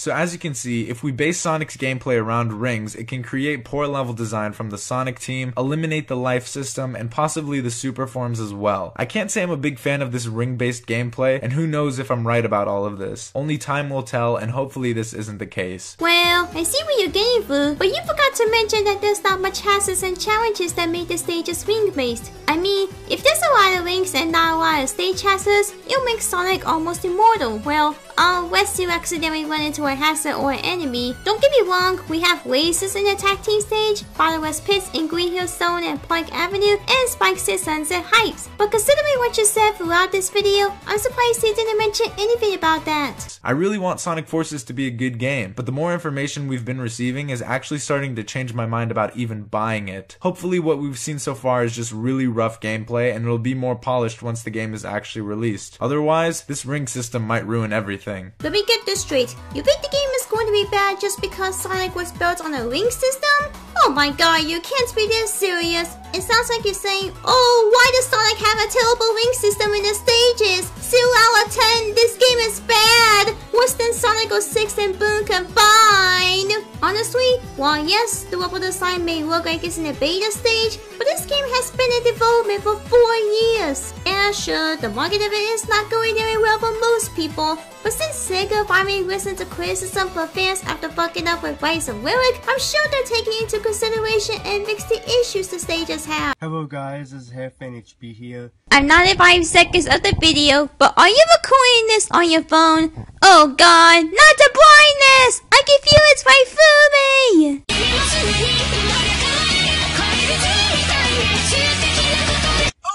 So as you can see, if we base Sonic's gameplay around rings, it can create poor level design from the Sonic team, eliminate the life system, and possibly the super forms as well. I can't say I'm a big fan of this ring-based gameplay, and who knows if I'm right about all of this. Only time will tell, and hopefully this isn't the case. Well, I see what you're getting for, but you forgot to mention that there's not much hassles and challenges that make the stages ring-based. I mean, if there's a lot of rings and not a lot of stage hassles, it'll make Sonic almost immortal. Well, unless you accidentally run into a hassle or an enemy. Don't get me wrong, we have lasers in the tag team stage, Bottomless Pits in Green Hill Zone and Park Avenue, and Spikes at Sunset Heights. But considering what you said throughout this video, I'm surprised you didn't mention anything about that. I really want Sonic Forces to be a good game, but the more information we've been receiving is actually starting to change my mind about even buying it. Hopefully what we've seen so far is just really rough gameplay, and it'll be more polished once the game is actually released. Otherwise, this ring system might ruin everything. Let me get this straight. You think the game is going to be bad just because Sonic was built on a ring system? Oh my god, you can't be this serious. It sounds like you're saying, oh, why does Sonic have a terrible ring system in the stages? 0 out of 10, this game is bad. Worse than Sonic 06 and Boom combined. Honestly, while yes, the level design may look like it's in a beta stage, but this game has been in development for 4 years. Yeah, sure, the market of it is not going very well for most people, but since Sega finally listened to criticism from fans after fucking up with Rise of Lyric, I'm sure they're taking into consideration and fix the issues the stages have. Hello guys, this is HFNHB here. I'm not in 5 seconds of the video, but are you recording this on your phone? Oh god, not the blindness! I can feel it's right through me!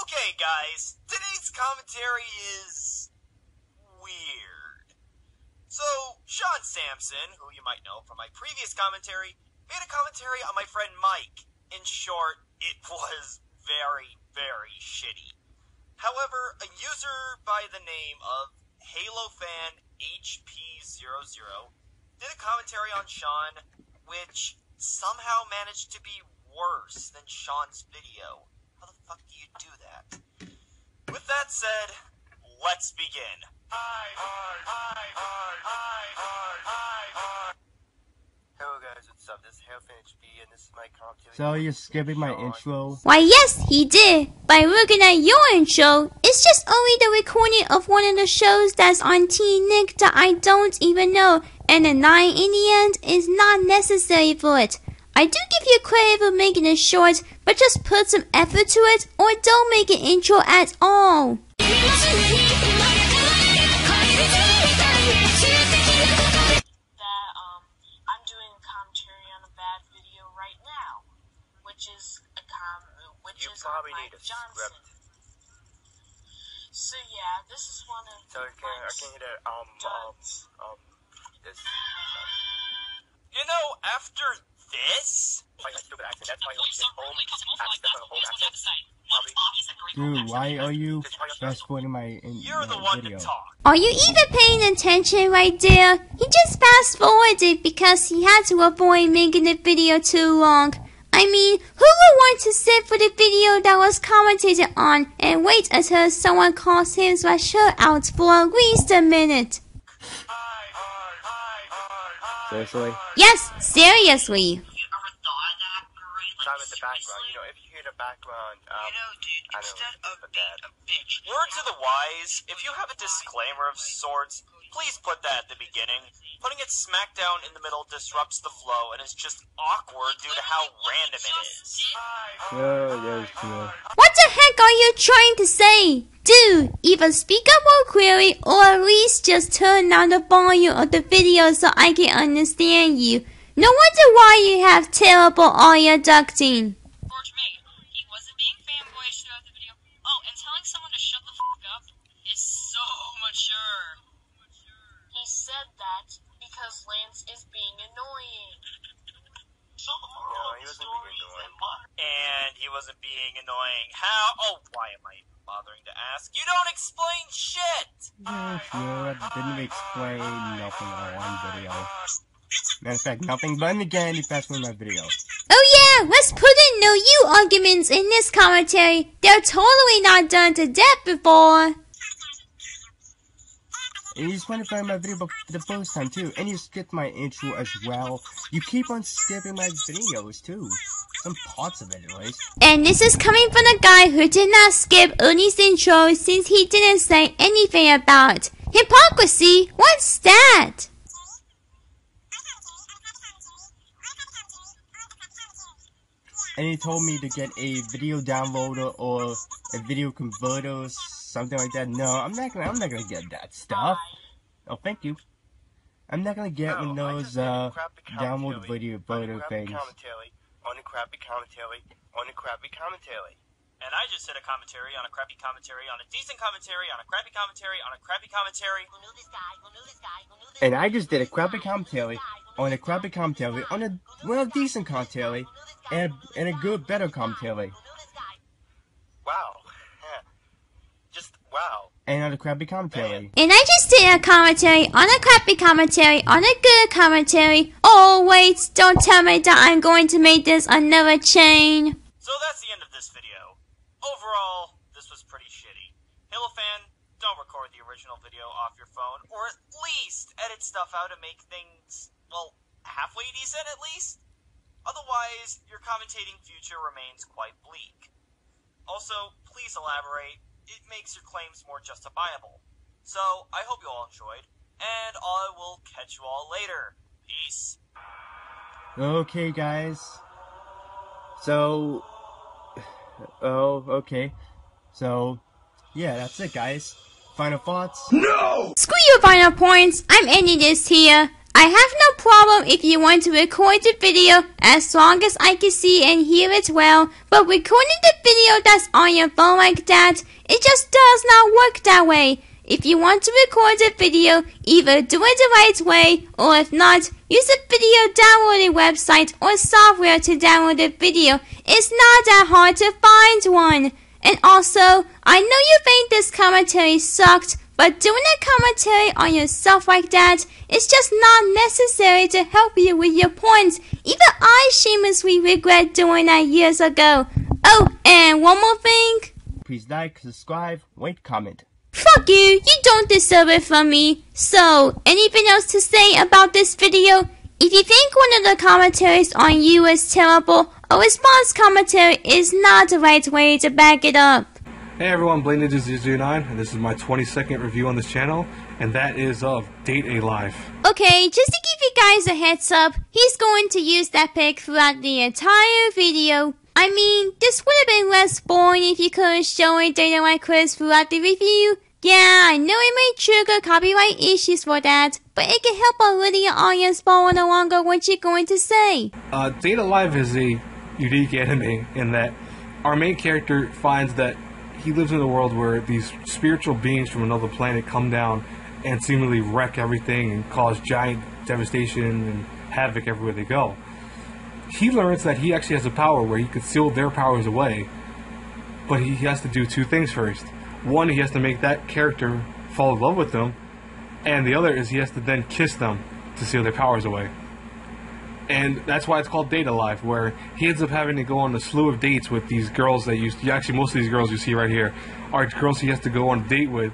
Okay guys, today's commentary is weird. So, Sean Sampson, who you might know from my previous commentary, made a commentary on my friend Mike. In short, it was very, very shitty. However, a user by the name of HaloFanHP00 did a commentary on Sean, which somehow managed to be worse than Sean's video. How the fuck do you do that? With that said, let's begin. Hello guys, what's up? This is HaloFanHP and this is my commentary. So you're skipping my intro? Why yes, he did. By looking at your intro, it's just only the recording of one of the shows that's on T-Nick that I don't even know, and the 9 in the end is not necessary for it. I do give you credit for making it short, but just put some effort to it, or don't make an intro at all. You probably need a script. So yeah, this is one of so I can hit it, this. You know, after this? Dude, why are you fast forwarding my video? Are you even paying attention right there? He just fast forwarded because he had to avoid making the video too long. I mean, who would want to sit for the video that was commentated on and wait until someone calls his shirt out for at least a minute? Seriously? Yes, seriously. Time in the background, you know, if you hear the background, dude, instead of being a bitch. Word to the wise, if you have a disclaimer of sorts, please put that at the beginning. Putting it smack down in the middle disrupts the flow and is just awkward due to how random it is. What the heck are you trying to say? Dude, either speak up more clearly or at least just turn down the volume of the video so I can understand you. No wonder why you have terrible audio ducting. He wasn't being fanboyish throughout the video. Oh, and telling someone to shut the fuck up is so mature. He said that because Lance is being annoying. No, he wasn't being annoying. And he wasn't being annoying. How? Oh, why am I bothering to ask? You don't explain shit! Yeah, sure, I didn't explain nothing at all on video. Matter of fact, nothing but again, he passed me my video. Oh yeah, let's put in no you arguments in this commentary. They're totally not done to death before. And you just want to find my video for the first time too. And you skipped my intro as well. You keep on skipping my videos too. Some parts of it at least. And this is coming from the guy who did not skip Ernie's intro since he didn't say anything about hypocrisy. What's that? And he told me to get a video downloader or a video converter or something like that. No, I'm not gonna get that stuff. Oh, thank you. I'm not gonna get one of those download video converter things. On a crappy commentary, on a crappy commentary. And I just did a commentary on a crappy commentary, on a decent commentary, on a crappy commentary, on a crappy commentary. Who knew this guy? Who knew this guy? Who knew this guy? And I just did a crappy commentary, on a crappy commentary, on a decent commentary, and a good, better commentary. Wow. Just wow. And on a crappy commentary. And I just did a commentary on a crappy commentary on a good commentary. Oh wait, don't tell me that I'm going to make this another chain. So that's the end of this video. Overall, this was pretty shitty. Halo fan, don't record the original video off your phone, or at least edit stuff out and make things, well, halfway decent at least. Otherwise, your commentating future remains quite bleak. Also, please elaborate. It makes your claims more justifiable. So, I hope you all enjoyed, and I will catch you all later. Peace. Okay, guys. So, okay. So, yeah, that's it, guys. Final thoughts? No! Screw your final points. I'm ending this here. I have no problem if you want to record the video as long as I can see and hear it well, but recording the video that's on your phone like that, it just does not work that way. If you want to record the video, either do it the right way, or if not, use a video downloading website or software to download the video. It's not that hard to find one. And also, I know you think this commentary sucked, but doing a commentary on yourself like that is just not necessary to help you with your points. Even I shamelessly regret doing that years ago. Oh, and one more thing. Please like, subscribe, rate, comment. Fuck you, you don't deserve it from me. So, anything else to say about this video? If you think one of the commentaries on you is terrible, a response commentary is not the right way to back it up. Hey everyone, BladeNinja009, and this is my 20-second review on this channel, and that is of Date A Live. Okay, just to give you guys a heads up, he's going to use that pic throughout the entire video. I mean, this would have been less boring if you couldn't show a Date A Live quiz throughout the review. Yeah, I know it may trigger copyright issues for that, but it can help a linear audience follow along on what you're going to say. Date A Live is a unique anime in that our main character finds that he lives in a world where these spiritual beings from another planet come down and seemingly wreck everything and cause giant devastation and havoc everywhere they go. He learns that he actually has a power where he could seal their powers away, but he has to do two things first. One, he has to make that character fall in love with them, and the other is he has to then kiss them to seal their powers away. And that's why it's called Date A Live, where he ends up having to go on a slew of dates with these girls that actually most of these girls you see right here are girls he has to go on a date with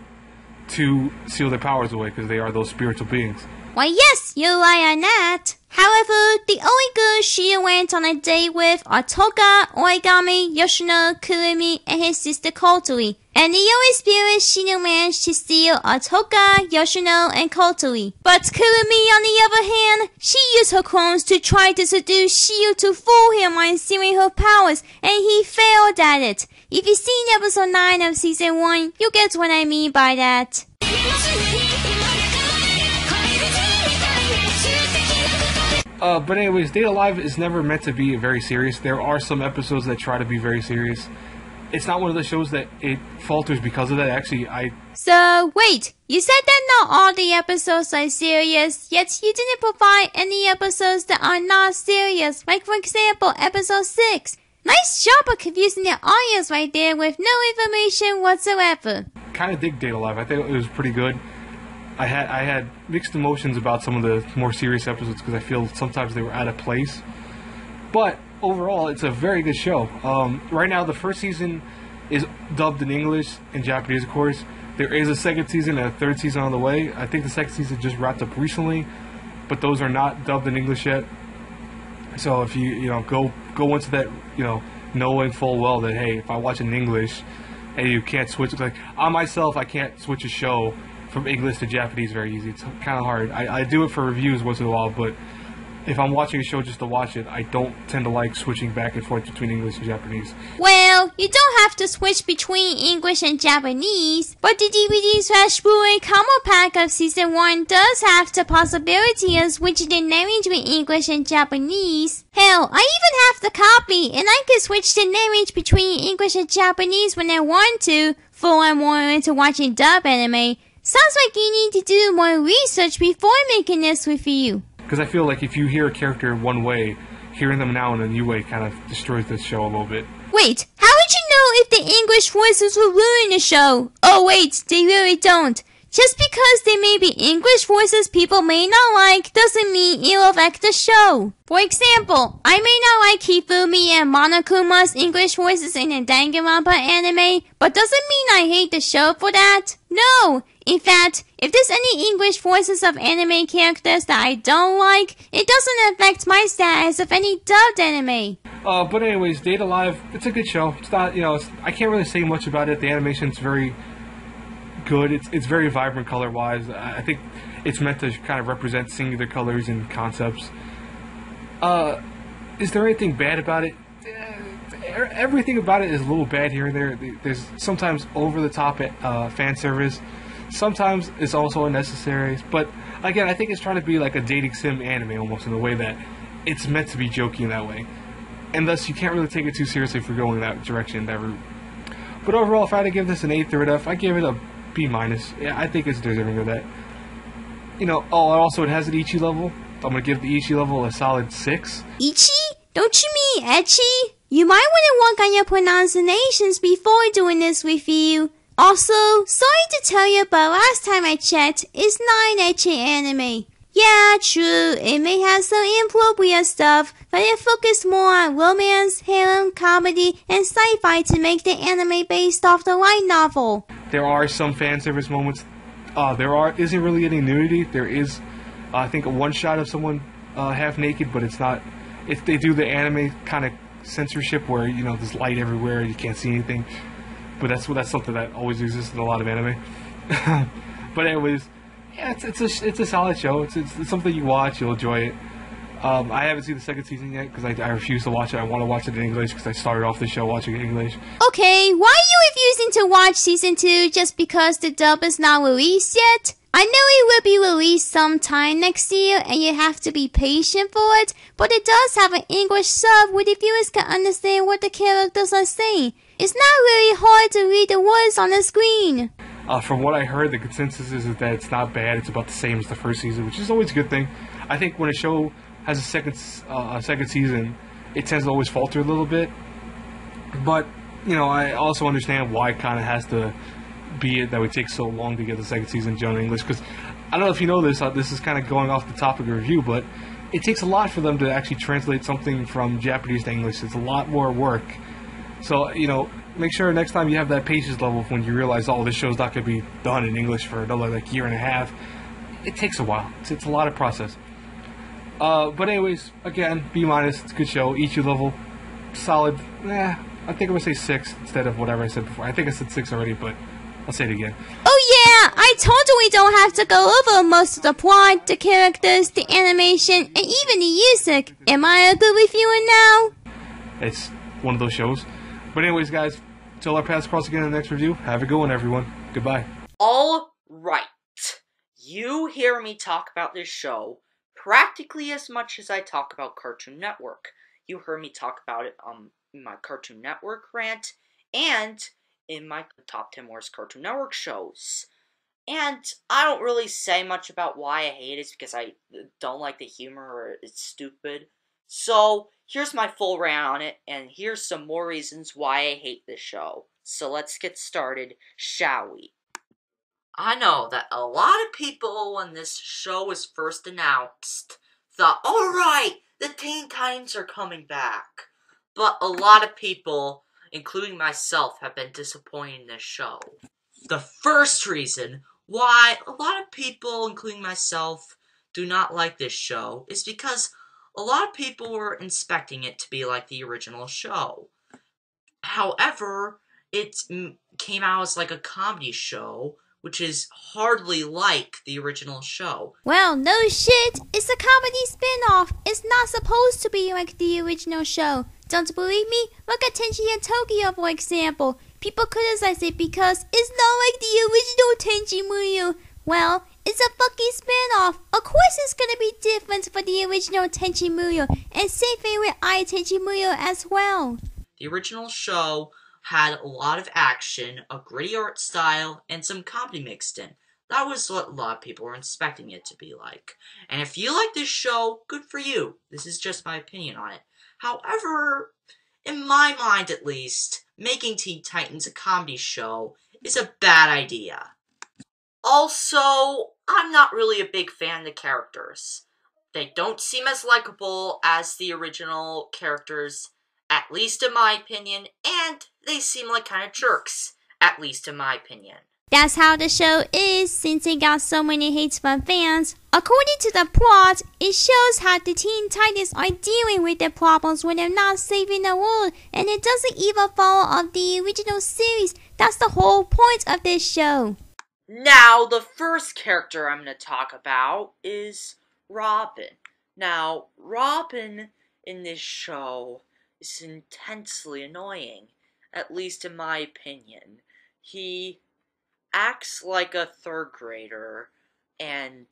to seal their powers away because they are those spiritual beings. Why yes, you're right on that. However, the only girls she went on a date with are Toga, Origami, Yoshino, Kurumi, and his sister Kotori. And the only spirits she managed to steal are Toga, Yoshino, and Kotori. But Kurumi, on the other hand, she used her clones to try to seduce Shio to fool him on sealing her powers, and he failed at it. If you've seen episode 9 of season 1, you'll get what I mean by that. But anyways, Date A Live is never meant to be very serious. There are some episodes that try to be very serious. It's not one of the shows that it falters because of that. Actually, So, wait, you said that not all the episodes are serious, yet you didn't provide any episodes that are not serious, like for example, episode 6. Nice job of confusing the audience right there with no information whatsoever. kind of dig Date A Live. I think it was pretty good. I had mixed emotions about some of the more serious episodes because I feel sometimes they were out of place. But overall, it's a very good show. Right now, the first season is dubbed in English and Japanese, of course. There is a second season and a third season on the way. I think the second season just wrapped up recently, but those are not dubbed in English yet. So if you go into that, knowing full well that, hey, if I watch it in English and you can't switch, like I myself, I can't switch a show from English to Japanese very easy. It's kind of hard. I do it for reviews once in a while, but if I'm watching a show just to watch it, I don't tend to like switching back and forth between English and Japanese. Well, you don't have to switch between English and Japanese, but the DVD/Blu-ray combo pack of Season 1 does have the possibility of switching the name between English and Japanese. Hell, I even have the copy, and I can switch the name between English and Japanese when I want to, before I'm more into watching dub anime. Sounds like you need to do more research before making this review. Because I feel like if you hear a character one way, hearing them now in a new way kind of destroys the show a little bit. Wait, how would you know if the English voices will ruin the show? Oh wait, they really don't. Just because they may be English voices people may not like doesn't mean it'll affect the show. For example, I may not like Hifumi and Monokuma's English voices in the Danganronpa anime, but doesn't mean I hate the show for that. No! In fact, if there's any English voices of anime characters that I don't like, it doesn't affect my status of any dubbed anime. But anyways, Date Alive, it's a good show. It's not, I can't really say much about it. The animation's very good. It's very vibrant color-wise. I think it's meant to kind of represent singular colors and concepts. Is there anything bad about it? Everything about it is a little bad here and there. There's sometimes over-the-top fan service. Sometimes it's also unnecessary. But again, I think it's trying to be like a dating sim anime almost in the way that it's meant to be jokey in that way. And thus, you can't really take it too seriously for going that direction, that route. But overall, if I had to give this an 8/3 I give it a B-. Yeah, I think it's deserving of that. Also it has an Ichi level. I'm going to give the Ichi level a solid 6. Ichi? Don't you mean ecchi? You might want to work on your pronunciations before doing this review. Also, sorry to tell you, but last time I checked, it's not an ecchi anime. Yeah, true, it may have some inappropriate stuff, but it focused more on romance, harem, comedy, and sci-fi to make the anime based off the light novel. There are some fan service moments. Isn't really any nudity. There is, I think, a one shot of someone half naked, but it's not. If they do the anime kind of censorship where there's light everywhere, you can't see anything. But that's something that always exists in a lot of anime. But anyways, yeah, it's a solid show. It's something you watch, you'll enjoy it. I haven't seen the second season yet because I refuse to watch it. I want to watch it in English because I started off the show watching it in English. Okay, why are you refusing to watch Season 2 just because the dub is not released yet? I know it will be released sometime next year and you have to be patient for it, but it does have an English sub where the viewers can understand what the characters are saying. It's not really hard to read the words on the screen. From what I heard, the consensus is that it's not bad. It's about the same as the first season, which is always a good thing. I think when a show has a second season, it tends to always falter a little bit. But, I also understand why it kind of has to be it that would take so long to get the second season done in English. Because, I don't know if you know this, this is kind of going off the topic of review, but it takes a lot for them to actually translate something from Japanese to English. It's a lot more work. So, make sure next time you have that patience level when you realize, oh, this show's not going to be done in English for another, year and a half. It takes a while. It's a lot of process. But anyways, again, B-. It's a good show. Ichi level, solid. I think I'm going to say 6 instead of whatever I said before. I think I said 6 already, but I'll say it again. Oh yeah, I totally don't have to go over most of the plot, the characters, the animation, and even the music. Am I a good reviewer now? It's one of those shows. But anyways, guys, till our paths cross again in the next review, have a good one, everyone. Goodbye. All right. You hear me talk about this show practically as much as I talk about Cartoon Network. You heard me talk about it in my Cartoon Network rant and in my top 10 worst Cartoon Network shows. And I don't really say much about why I hate it because I don't like the humor or it's stupid. So here's my full rant on it, and here's some more reasons why I hate this show. So let's get started, shall we? I know that a lot of people, when this show was first announced, thought, alright, the Teen Titans are coming back. But a lot of people including myself, have been disappointed in this show. The first reason why a lot of people, including myself, do not like this show is because a lot of people were expecting it to be like the original show. However, it came out as like a comedy show, which is hardly like the original show. Well, no shit. It's a comedy spin-off. It's not supposed to be like the original show. Don't believe me? Look at Tenchi and Tokyo, for example. People criticize it because it's not like the original Tenchi Muyo. Well, it's a fucking spin-off. Of course it's gonna be different for the original Tenchi Muyo. And same thing with I Tenchi Muyo as well. The original show had a lot of action, a gritty art style, and some comedy mixed in. That was what a lot of people were expecting it to be like. And if you like this show, good for you. This is just my opinion on it. However, in my mind at least, making Teen Titans a comedy show is a bad idea. Also, I'm not really a big fan of the characters. They don't seem as likable as the original characters, at least in my opinion, and they seem like kind of jerks, at least in my opinion. That's how the show is, since it got so many hates from fans. According to the plot, it shows how the Teen Titans are dealing with their problems when they're not saving the world, and it doesn't even follow of the original series. That's the whole point of this show. Now, the first character I'm going to talk about is Robin. Now, Robin in this show is intensely annoying, at least in my opinion. He acts like a third grader and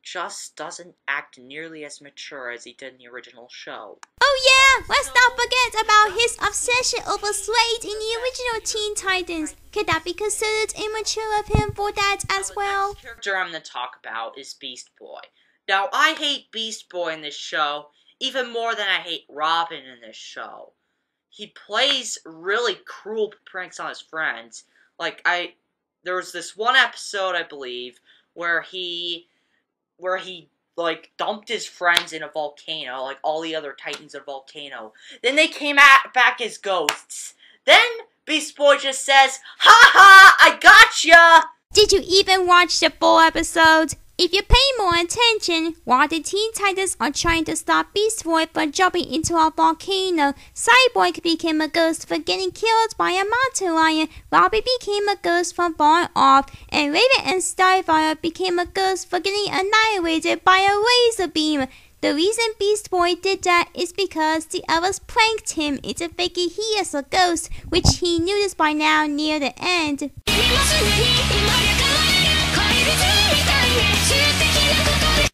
just doesn't act nearly as mature as he did in the original show. Oh yeah, let's not forget about his obsession over Slade in the original Teen Titans. Could that be considered immature of him for that as well? The character I'm going to talk about is Beast Boy. Now, I hate Beast Boy in this show even more than I hate Robin in this show. He plays really cruel pranks on his friends. There was this one episode, I believe, where he like dumped his friends in a volcano, like all the other Titans in a volcano. Then they came back as ghosts. Then Beast Boy just says, "Ha ha, I gotcha!" Did you even watch the full episode? If you pay more attention, while the Teen Titans are trying to stop Beast Boy from jumping into a volcano, Cyborg became a ghost for getting killed by a mountain lion, Robbie became a ghost from falling off, and Raven and Starfire became a ghost for getting annihilated by a laser beam. The reason Beast Boy did that is because the others pranked him into thinking he is a ghost, which he knew this by now near the end.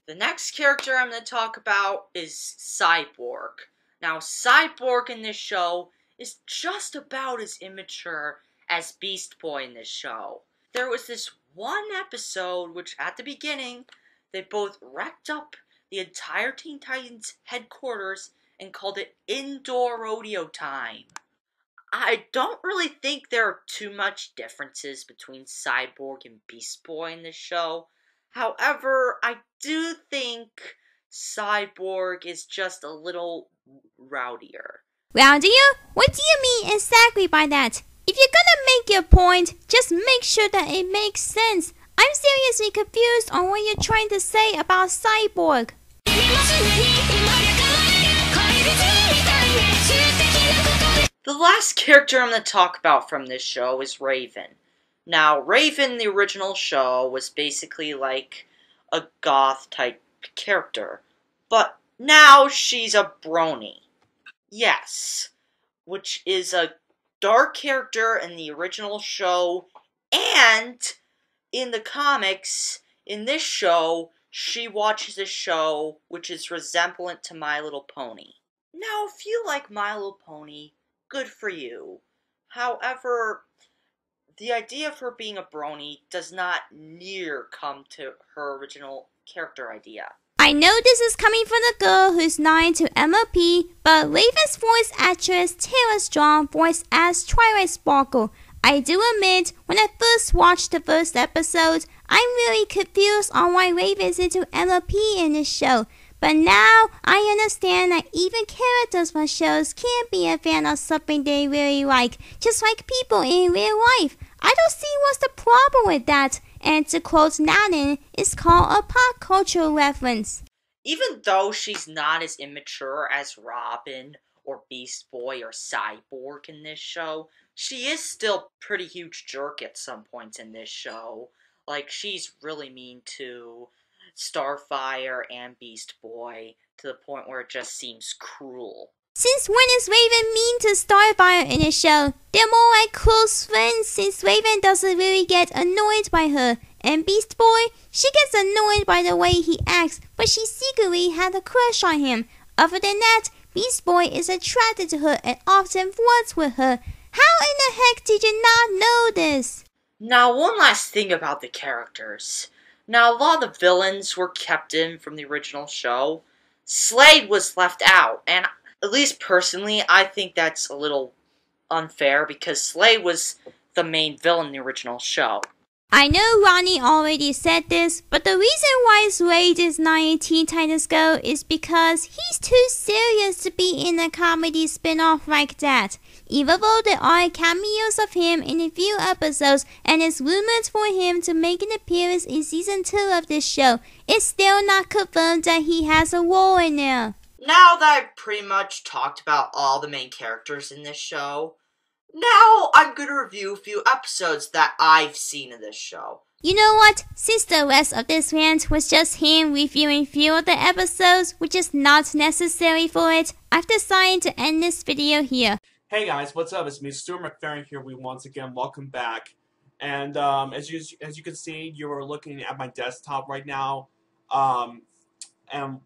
The next character I'm going to talk about is Cyborg. Now, Cyborg in this show is just about as immature as Beast Boy in this show. There was this one episode which, at the beginning, they both wrecked up the entire Teen Titans headquarters and called it Indoor Rodeo Time. I don't really think there are too much differences between Cyborg and Beast Boy in this show. However, I do think Cyborg is just a little rowdier. Rowdier? What do you mean exactly by that? If you're gonna make your point, just make sure that it makes sense. I'm seriously confused on what you're trying to say about Cyborg. The last character I'm going to talk about from this show is Raven. Now, Raven in the original show was basically like a goth-type character. But now she's a brony. Yes. Which is a dark character in the original show. And in the comics, in this show, she watches a show which is resemblant to My Little Pony. Now, if you like My Little Pony, good for you. However, the idea of her being a brony does not near come to her original character idea. I know this is coming from the girl who's 9 to MLP, but Raven's voice actress Taylor Strong voiced as Twilight Sparkle. I do admit, when I first watched the first episode, I'm really confused on why Raven's into MLP in this show. But now I understand that even characters from shows can't be a fan of something they really like, just like people in real life. I don't see what's the problem with that. And to quote Naden, it's called a pop culture reference. Even though she's not as immature as Robin or Beast Boy or Cyborg in this show, she is still pretty huge jerk at some points in this show. Like, she's really mean to Starfire and Beast Boy to the point where it just seems cruel. Since when is Raven mean to Starfire in the show? They're more like close friends since Raven doesn't really get annoyed by her. And Beast Boy, she gets annoyed by the way he acts, but she secretly had a crush on him. Other than that, Beast Boy is attracted to her and often flirts with her. How in the heck did you not know this? Now, one last thing about the characters. Now, a lot of the villains were kept in from the original show. Slade was left out, and at least personally, I think that's a little unfair because Slade was the main villain in the original show. I know Ronnie already said this, but the reason why Slade is not in Teen Titans Go is because he's too serious to be in a comedy spin-off like that. Even though there are cameos of him in a few episodes and it's rumored for him to make an appearance in season 2 of this show, it's still not confirmed that he has a role in there. Now that I've pretty much talked about all the main characters in this show, now I'm going to review a few episodes that I've seen in this show. You know what? Since the rest of this rant was just him reviewing few of the episodes, which is not necessary for it, I've decided to end this video here. Hey guys, what's up? It's me, Stuart McFerrin here. Once again, welcome back. And as you can see, you're looking at my desktop right now. And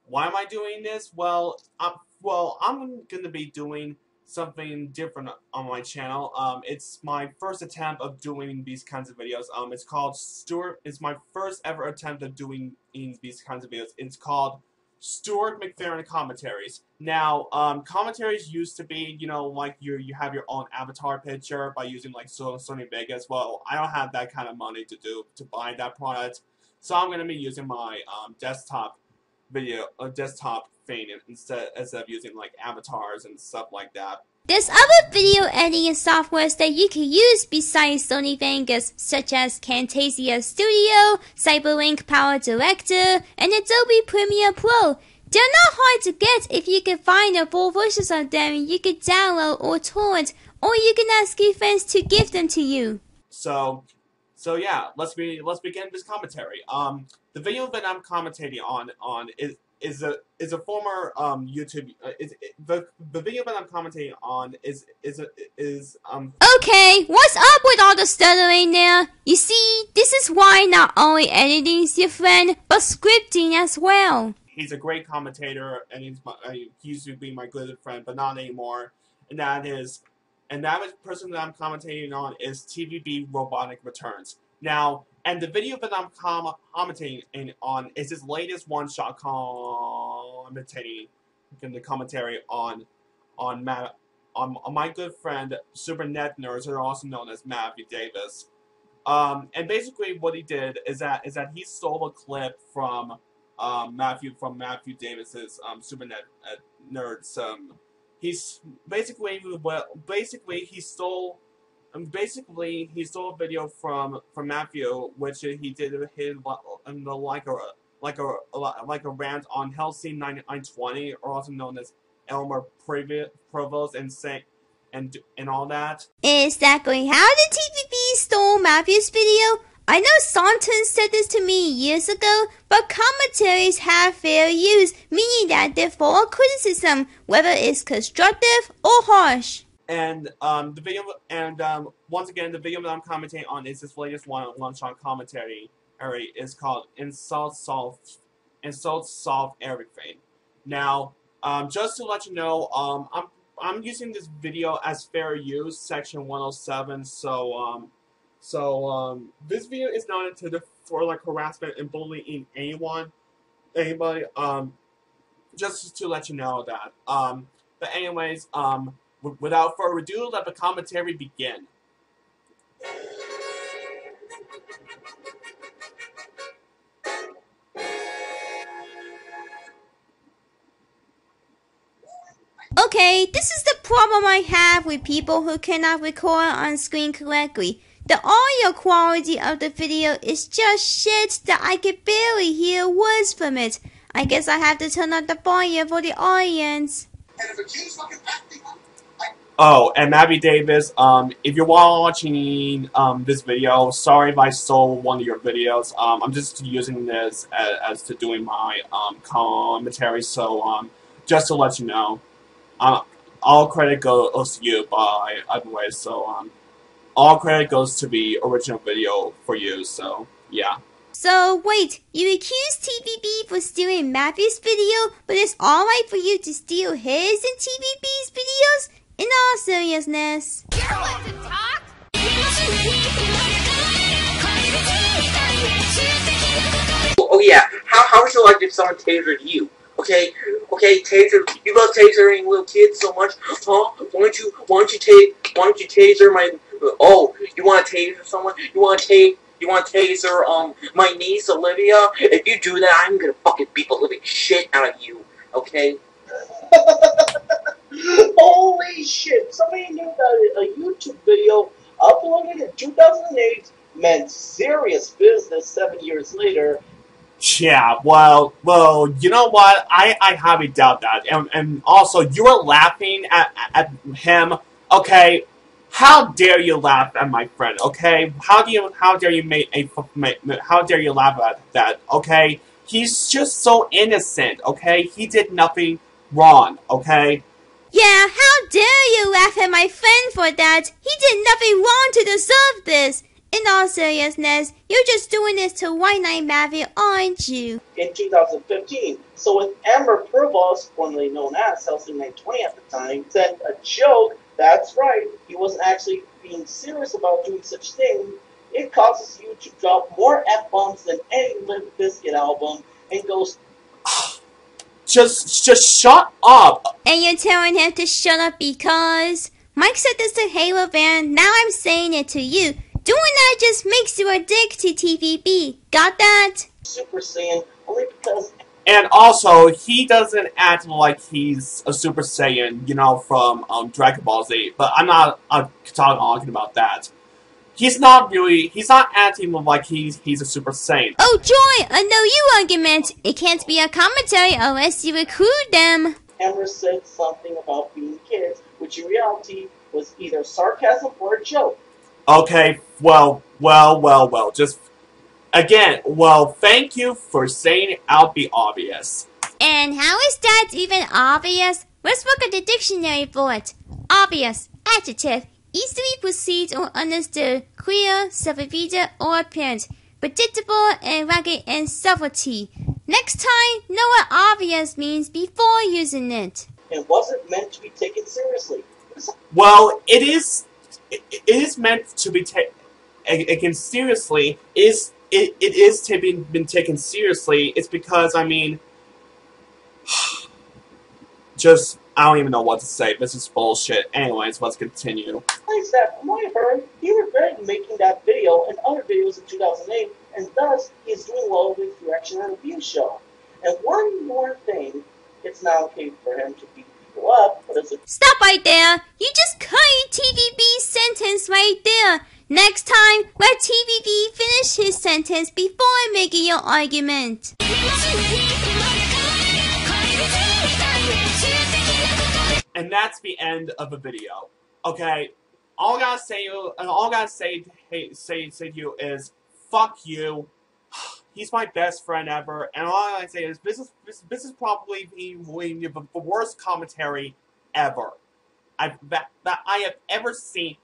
why am I doing this? Well, I'm going to be doing something different on my channel. It's my first attempt of doing these kinds of videos. It's called Stuart. It's my first ever attempt of doing these kinds of videos. It's called Stuart McFerrin Commentaries. Now, commentaries used to be, you know, like you have your own avatar picture by using like Sony Vegas. Well, I don't have that kind of money to buy that product, so I'm going to be using my desktop thing instead of using like avatars and stuff like that. There's other video editing softwares that you can use besides Sony Vegas, such as Camtasia Studio, Cyberlink Power Director, and Adobe Premiere Pro. They're not hard to get if you can find the full versions of them you can download or torrent, or you can ask your friends to give them to you. So yeah, let's begin this commentary. The video that I'm commentating on is a former YouTube. The video that I'm commentating on is Okay, what's up with all the stuttering there? You see, this is why not only editing is your friend, but scripting as well. He's a great commentator, and he used to be my good friend, but not anymore. And that person that I'm commentating on is TVB Robotic Returns. Now, and the video that I'm commentating on is his latest one-shot commentating in the commentary on my good friend Super Net Nerds, who are also known as Matthew Davis. And basically, what he did is that he stole a clip from Matthew Davis's Super Net Nerds. He stole a video from Matthew, which he did like a rant on Hellsing 920, or also known as Elmer Provost, and all that. Exactly how the TVB stole Matthew's video? I know Saunton said this to me years ago, but commentaries have fair use, meaning that they're full of criticism, whether it's constructive or harsh. And once again, the video that I'm commenting on is his latest one-shot commentary. Is called Insult Solve Everything. Now, just to let you know, I'm using this video as fair use, section 107. So this video is not intended for like harassment and bullying anybody. Just to let you know that. But anyways, without further ado, let the commentary begin. Okay, this is the problem I have with people who cannot record on screen correctly. The audio quality of the video is just shit that I can barely hear words from it. I guess I have to turn up the volume for the audience. Oh, and Abby Davis, if you're watching this video, sorry if I stole one of your videos. I'm just using this as to doing my commentary, so just to let you know, all credit goes to you by other ways. So all credit goes to the original video for you. So yeah. So wait, you accused TVB for stealing Matthew's video, but it's alright for you to steal his and TVB's videos? In all seriousness. Oh yeah, how would you like if someone tasered you? Okay, taser. You love tasering little kids so much, huh? Why don't you taser my? Oh, you want to taser someone? You want to taser my niece Olivia? If you do that, I'm gonna fucking beat the living shit out of you. Okay. Holy shit, somebody knew that a YouTube video uploaded in 2008 meant serious business 7 years later. Yeah, well, you know what? I highly doubt that. And also, you were laughing at him, okay? How dare you laugh at my friend, okay? How dare you laugh at that, okay? He's just so innocent, okay? He did nothing wrong, okay? Yeah, how dare you laugh at my friend for that? He did nothing wrong to deserve this. In all seriousness, you're just doing this to Whiteknight Matthew, aren't you? In 2015, so with Amber Provost, formerly known as Helsing 920 at the time, said a joke, that's right, he wasn't actually being serious about doing such things, it causes you to drop more F-bombs than any Limp Bizkit album, and goes... Just shut up! And you're telling him to shut up because... Mike said this to Halo Van, now I'm saying it to you. Doing that just makes you a dick to TVB. Got that? Super Saiyan only because... And also, he doesn't act like he's a Super Saiyan, you know, from Dragon Ball Z. But I'm not talking about that. He's not acting like he's a Super Saiyan. Oh, Joy, a no you argument. It can't be a commentary unless you recruit them. Amber said something about being kids, which in reality was either sarcasm or a joke. Okay, well, just... Again, thank you for saying out the obvious. And how is that even obvious? Let's look at the dictionary for it. Obvious, adjective, easily perceived or understood, clear, self-evident or apparent, predictable and rugged and subtlety. Next time, know what obvious means before using it. It wasn't meant to be taken seriously. Well, it is meant to be taken seriously. It is been taken seriously. It's because, I mean, just, I don't even know what to say. This is bullshit. Anyways, let's continue. Like that, from what I heard, he regretted making that video and other videos in 2008, and thus he is doing well with the Reaction and Review show. And one more thing, it's not okay for him to beat people up, but as a... Stop right there! You just cut TVB's sentence right there! Next time, let TVB finish his sentence before making your argument. And that's the end of the video. Okay, all I gotta say to you is, fuck you. He's my best friend ever, and all I gotta say is, this is probably the worst commentary ever that I have ever seen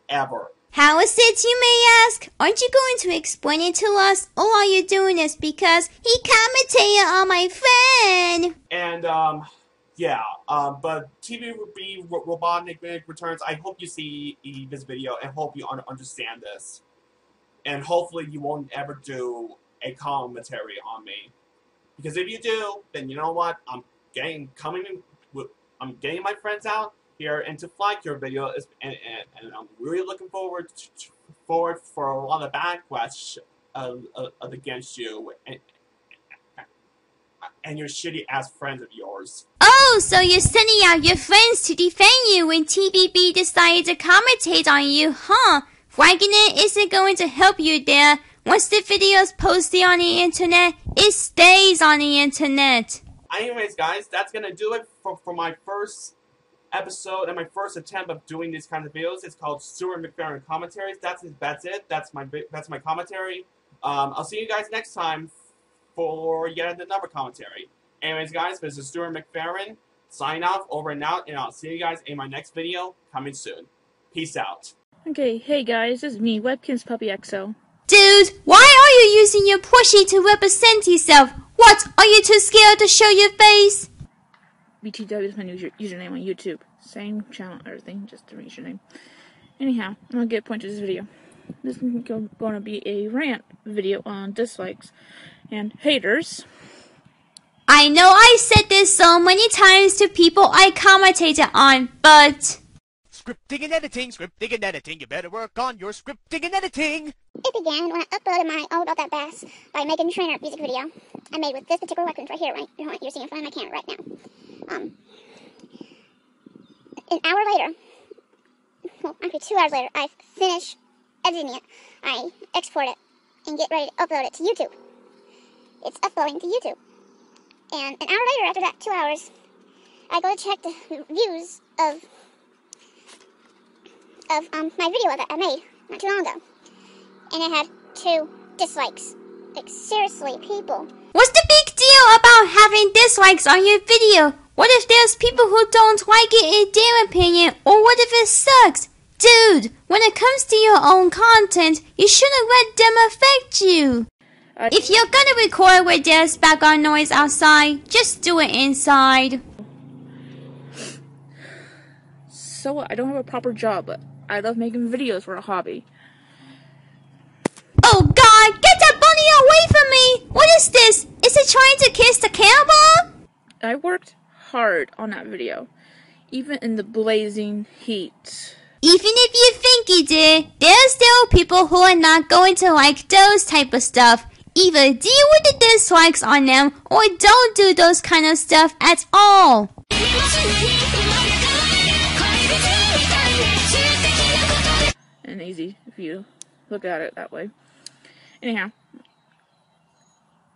ever. How is it, you may ask? Aren't you going to explain it to us? Or are you doing this because he commentated on my friend? And, yeah, but TVB Robotnik returns. I hope you see this video and hope you understand this. And hopefully you won't ever do a commentary on me. Because if you do, then you know what? I'm getting my friends out here and to flag your video, and I'm really looking forward for a lot of backlash against you. And and your shitty ass friends of yours. Oh, so you're sending out your friends to defend you when TVB decided to commentate on you, huh? Flagging it isn't going to help you there. Once the video is posted on the internet, it stays on the internet. Anyways, guys, that's gonna do it for my first episode and my first attempt of doing these kinds of videos. It's called Stuart McFerrin Commentaries. That's it. That's my commentary. I'll see you guys next time for yet another commentary. Anyways, guys, this is Stuart McFerrin. Sign off, over and out, and I'll see you guys in my next video coming soon. Peace out. Okay, hey guys, this is me, Webkins Puppy XO. Dude, why are you using your plushie to represent yourself? What, are you too scared to show your face? BTW is my new username on YouTube. Same channel, everything, just different username. Anyhow, I'm gonna get point to this video. This is going to be a rant video on dislikes and haters. I know I said this so many times to people I commentated on, but... Scripting and editing, you better work on your scripting and editing! It began when I uploaded my All About That Bass by Megan Trainor music video I made with this particular weapon right here, you're seeing in front of my camera right now. An hour later, well, actually 2 hours later, I finish editing it. I export it and get ready to upload it to YouTube. It's uploading to YouTube. And an hour later, after that 2 hours, I go to check the views of my video that I made not too long ago. And it had 2 dislikes. Like, seriously, people. What's the big deal about having dislikes on your video? What if there's people who don't like it in their opinion? Or what if it sucks? Dude, when it comes to your own content, you shouldn't let them affect you. If you're gonna record where there's background noise outside, just do it inside. So I don't have a proper job, but I love making videos for a hobby. Oh god, get that bunny away from me! What is this? Is it trying to kiss the camera? I worked hard on that video, even in the blazing heat. Even if you think you did, there's still people who are not going to like those type of stuff. Either deal with the dislikes on them, or don't do those kind of stuff at all. And easy if you look at it that way. Anyhow,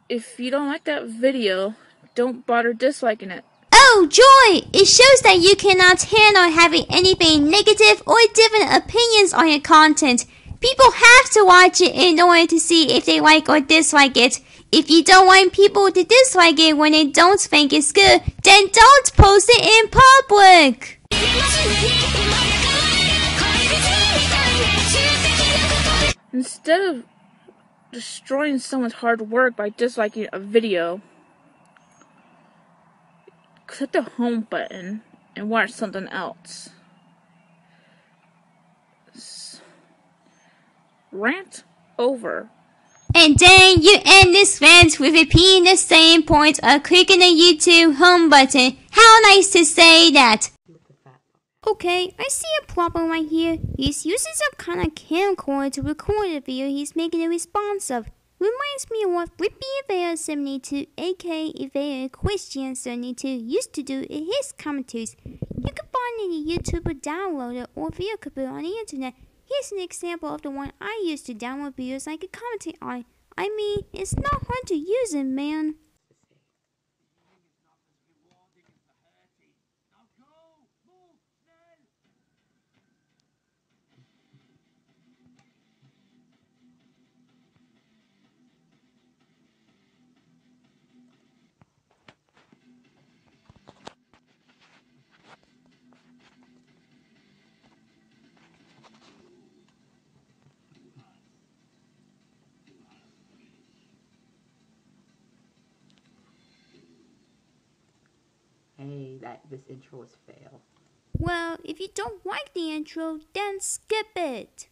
if you don't like that video, don't bother disliking it. Oh, joy! It shows that you cannot handle having anything negative or different opinions on your content. People have to watch it in order to see if they like or dislike it. If you don't want people to dislike it when they don't think it's good, then don't post it in public. Instead of destroying someone's hard work by disliking a video, click the home button and watch something else. Rant over. And then you end this rant with repeating the same point of clicking the YouTube home button. How nice to say that. Okay, I see a problem right here. He's using some kind of camcorder to record the video he's making a response of. Reminds me of what Flippy Evera 72, aka Evera Christian 72, used to do in his commentaries. You can find any YouTuber downloader or video computer on the internet. Here's an example of the one I used to download videos I could commentate on. I mean, it's not hard to use it, man. Hey, this intro was fail. Well, if you don't like the intro, then skip it.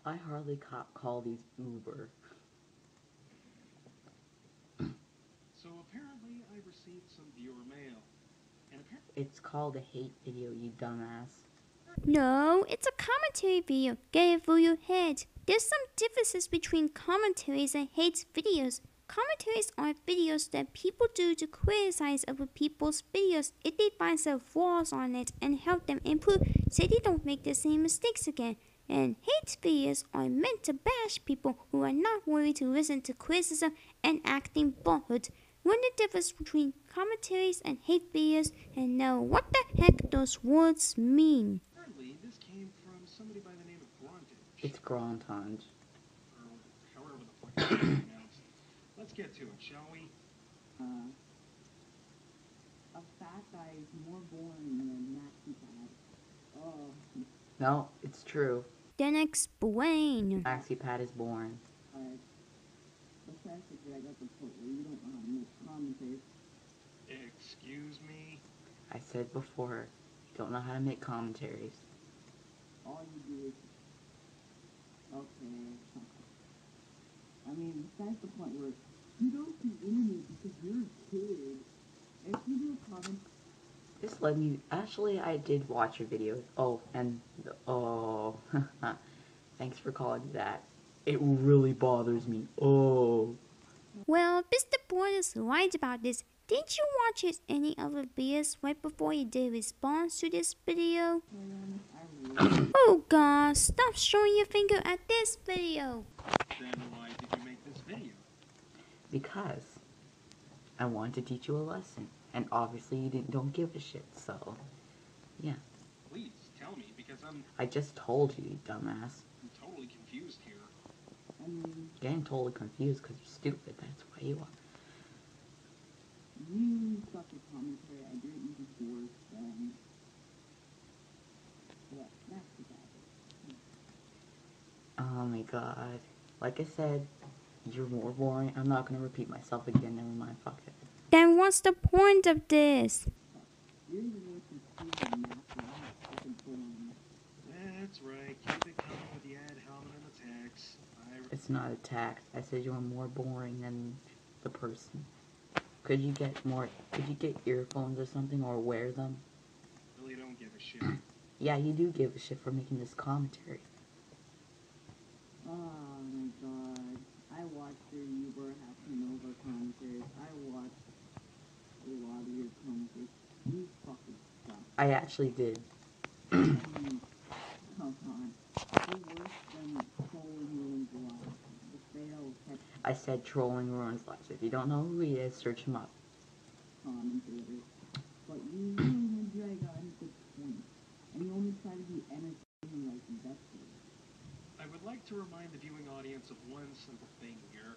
I hardly call these Uber. So apparently I received some viewer mail. And apparently It's called a hate video, you dumbass. No, it's a commentary video. Get it through your head. There's some differences between commentaries and hate videos. Commentaries are videos that people do to criticize other people's videos if they find some flaws on it and help them improve so they don't make the same mistakes again. And hate videos are meant to bash people who are not willing to listen to criticism and acting butthurt. Learn the difference between commentaries and hate videos and know what the heck those words mean. Apparently, this came from somebody by the name of Grontage. It's Grontage. Or however the fuck it's pronounced. Let's get to it, shall we? A fat guy is more boring than Maxi Pad. Oh. No, it's true. Then explain. Maxi Pad is boring. Alright. But practically, I got the point where you don't know how to make commentaries. Excuse me? I said before, you don't know how to make commentaries. All you do is... Okay. I mean, besides the point where you don't continue because you're a kid. If you do a comment... Just let me... Actually, I did watch your videos. Oh, and... Oh... Thanks for calling that. It really bothers me. Oh... Well, Mr. Boyd is right about this. Didn't you watch his any other videos right before you did response to this video? Oh god, stop showing your finger at this video. Then why did you make this video? Because I wanted to teach you a lesson. And obviously you don't give a shit, so... Yeah. Please, tell me, because I just told you, you dumbass. I'm totally confused here. I mean... Getting totally confused because you're stupid, that's why you are. You suck at commentary. I didn't even worse than... What? Maxi Pad. Oh my god. Like I said, you're more boring. I'm not gonna repeat myself again, never mind, fuck it. Then what's the point of this? You're the most confusing master. That's right. Keep it coming with the ad hominem attacks. It's not a tax. I said you were more boring than the person. Could you get earphones or something, or wear them? Really don't give a shit. Yeah, you do give a shit for making this commentary. Oh my god. I watched your Uber Happy Nova commentaries. I watched a lot of your commentaries. You fucking suck. I actually did. Come on. You're worse than trolling ruins live. The fail kept I said trolling ruins lives. If you don't know who he is, search him up. commentators. But you really drag on at this point. And you only try to be entertaining like investors. I would like to remind the viewing audience of one simple thing here.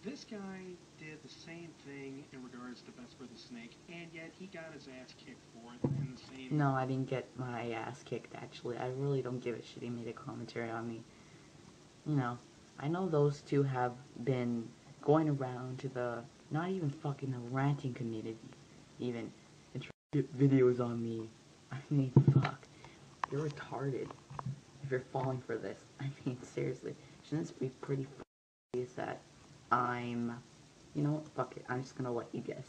This guy did the same thing in regards to Vesper the Snake, and yet he got his ass kicked for it in the same... No, I didn't get my ass kicked, actually. I really don't give a shit he made a commentary on me. You know, I know those two have been going around to the... Not even fucking the ranting community, even. And trying to get videos on me. I mean, fuck. You're retarded. If you're falling for this. I mean, seriously. Shouldn't this be pretty obvious that I'm... You know what? Fuck it. I'm just gonna let you guess.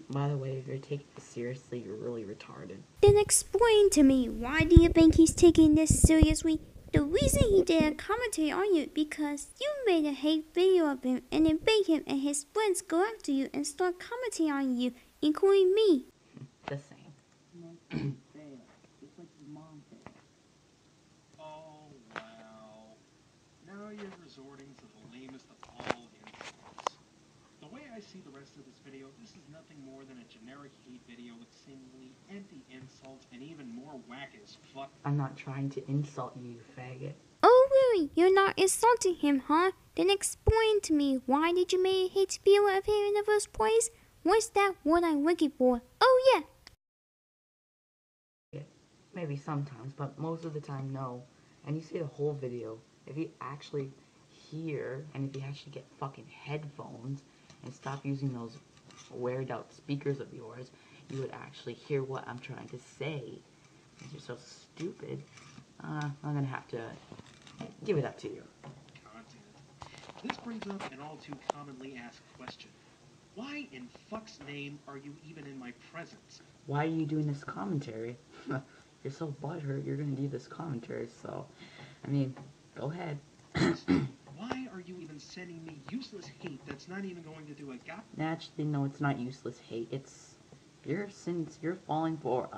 By the way, if you're taking this seriously, you're really retarded. Then explain to me, why do you think he's taking this seriously? The reason he did a commentary on you because you made a hate video of him and then made him and his friends go after you and start commenting on you, including me. The same. Just like his mom failed. Oh, wow. Now you're resorting to the lamest of all insults. The way I see the rest of this video, this is nothing more than a generic hate video with seemingly empty insults and even more whack as fuck. I'm not trying to insult you, you faggot. Oh really? You're not insulting him, huh? Then explain to me, why did you make a hate video of him in the first place? What's that what I'm looking for? Oh yeah! Maybe sometimes, but most of the time, no. And you see the whole video. If you actually hear, and if you actually get fucking headphones, and stop using those weird out speakers of yours, you would actually hear what I'm trying to say. Because you're so stupid. I'm gonna have to give it up to you. Content. This brings up an all too commonly asked question. Why in fuck's name are you even in my presence? Why are you doing this commentary? You're so butthurt, you're gonna do this commentary, so, I mean, go ahead. Why are you even sending me useless hate that's not even going to do a god? Actually, no, it's not useless hate. It's, since you're falling for,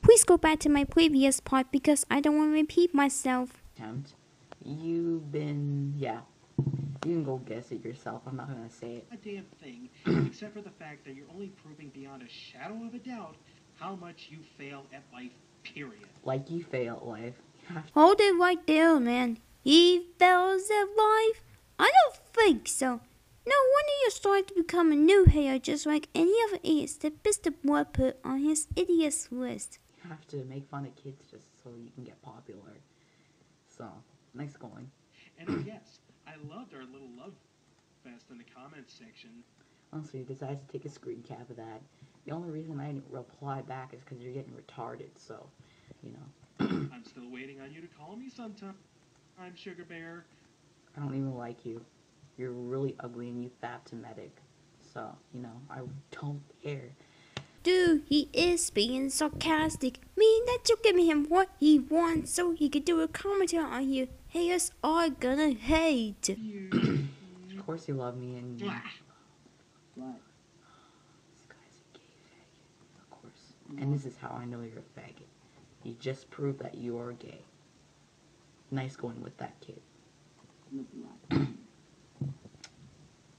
Please go back to my previous part because I don't want to repeat myself. attempt. You've been, yeah. You can go guess it yourself. I'm not gonna say it. A damn thing, except for the fact that you're only proving beyond a shadow of a doubt how much you fail at life, period. Like you fail at life. Hold it right there, man. He fails at life? I don't think so. No wonder you started to become a new hater just like any other idiots that Mr. Blood put on his idiots list. You have to make fun of kids just so you can get popular. So, nice going. And yes, I loved our little love fest in the comments section. Also, you decided to take a screen cap of that. The only reason I didn't reply back is because you're getting retarded, so, you know. I'm still waiting on you to call me sometime. I'm Sugar Bear. I don't even like you. You're really ugly and you pathetic. So, you know, I don't care. Dude, he is being sarcastic, meaning that you're giving him what he wants so he could do a commentary on you. Haters are gonna hate. Of course you love me and... What? This guy's a gay faggot. Of course. And this is how I know you're a faggot. You just proved that you are gay. Nice going with that kid.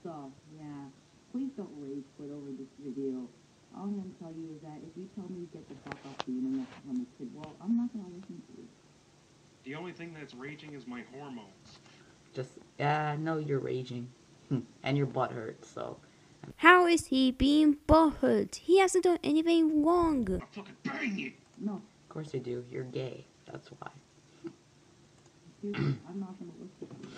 So, yeah. Please don't rage quit over this video. All I'm going to tell you is that if you tell me to get the fuck off the internet from a kid, well, I'm not going to listen to you. The only thing that's raging is my hormones. Just, no, you're raging. And your butt hurts, so. How is he being butthurt? He hasn't done anything wrong. I'll fucking bang you! No, of course you do. You're gay. That's why. I'm not going to listen to you.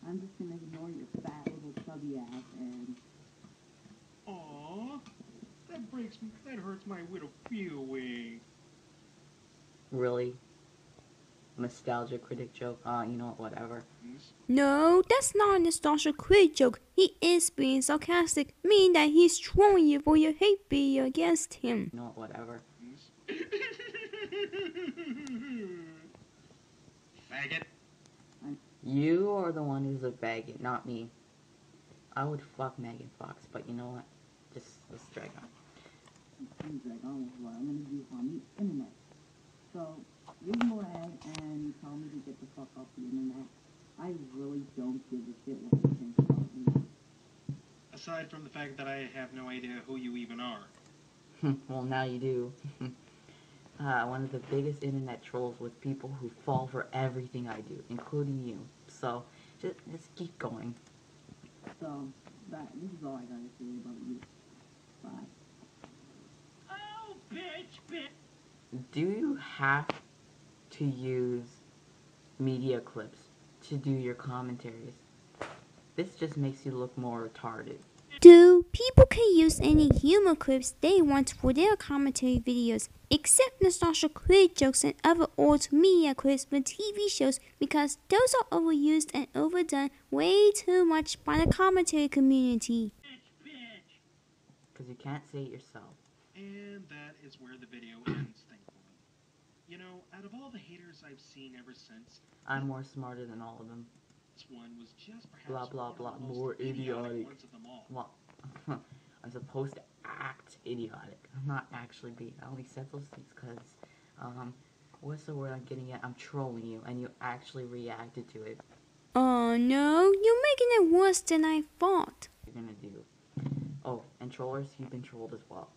I'm just going to ignore your fat little chubby ass and... Aww, that hurts my little feeling. Really? Nostalgia critic joke? You know what, whatever. No, that's not a nostalgia critic joke. He is being sarcastic, meaning that he's trolling you for your hate video against him. You know what, whatever. Faggot. You are the one who's a faggot, not me. I would fuck Megan Fox, but you know what? Just, let's drag on. I'm drag on with what I'm gonna do on the internet. So, you can go ahead and tell me to get the fuck off the internet. I really don't give a shit what you think about me. Aside from the fact that I have no idea who you even are. Well, now you do. One of the biggest internet trolls with people who fall for everything I do, including you. So, just keep going. So, this is all I gotta say about you. Bye. Oh, bitch. Do you have to use media clips to do your commentaries? This just makes you look more retarded. Dude, people can use any humor clips they want for their commentary videos, except nostalgia critic jokes and other old media clips from TV shows because those are overused and overdone way too much by the commentary community. Because you can't say it yourself. And that is where the video ends, thankfully. You know, out of all the haters I've seen ever since... I'm more smarter than all of them. This one was just perhaps blah blah blah, more idiotic. Well, I'm supposed to act idiotic. I'm not actually being. I only said those things because, what's the word I'm getting at? I'm trolling you, and you actually reacted to it. Oh no, you're making it worse than I thought. You're gonna do. Oh, and trollers, you've been trolled as well.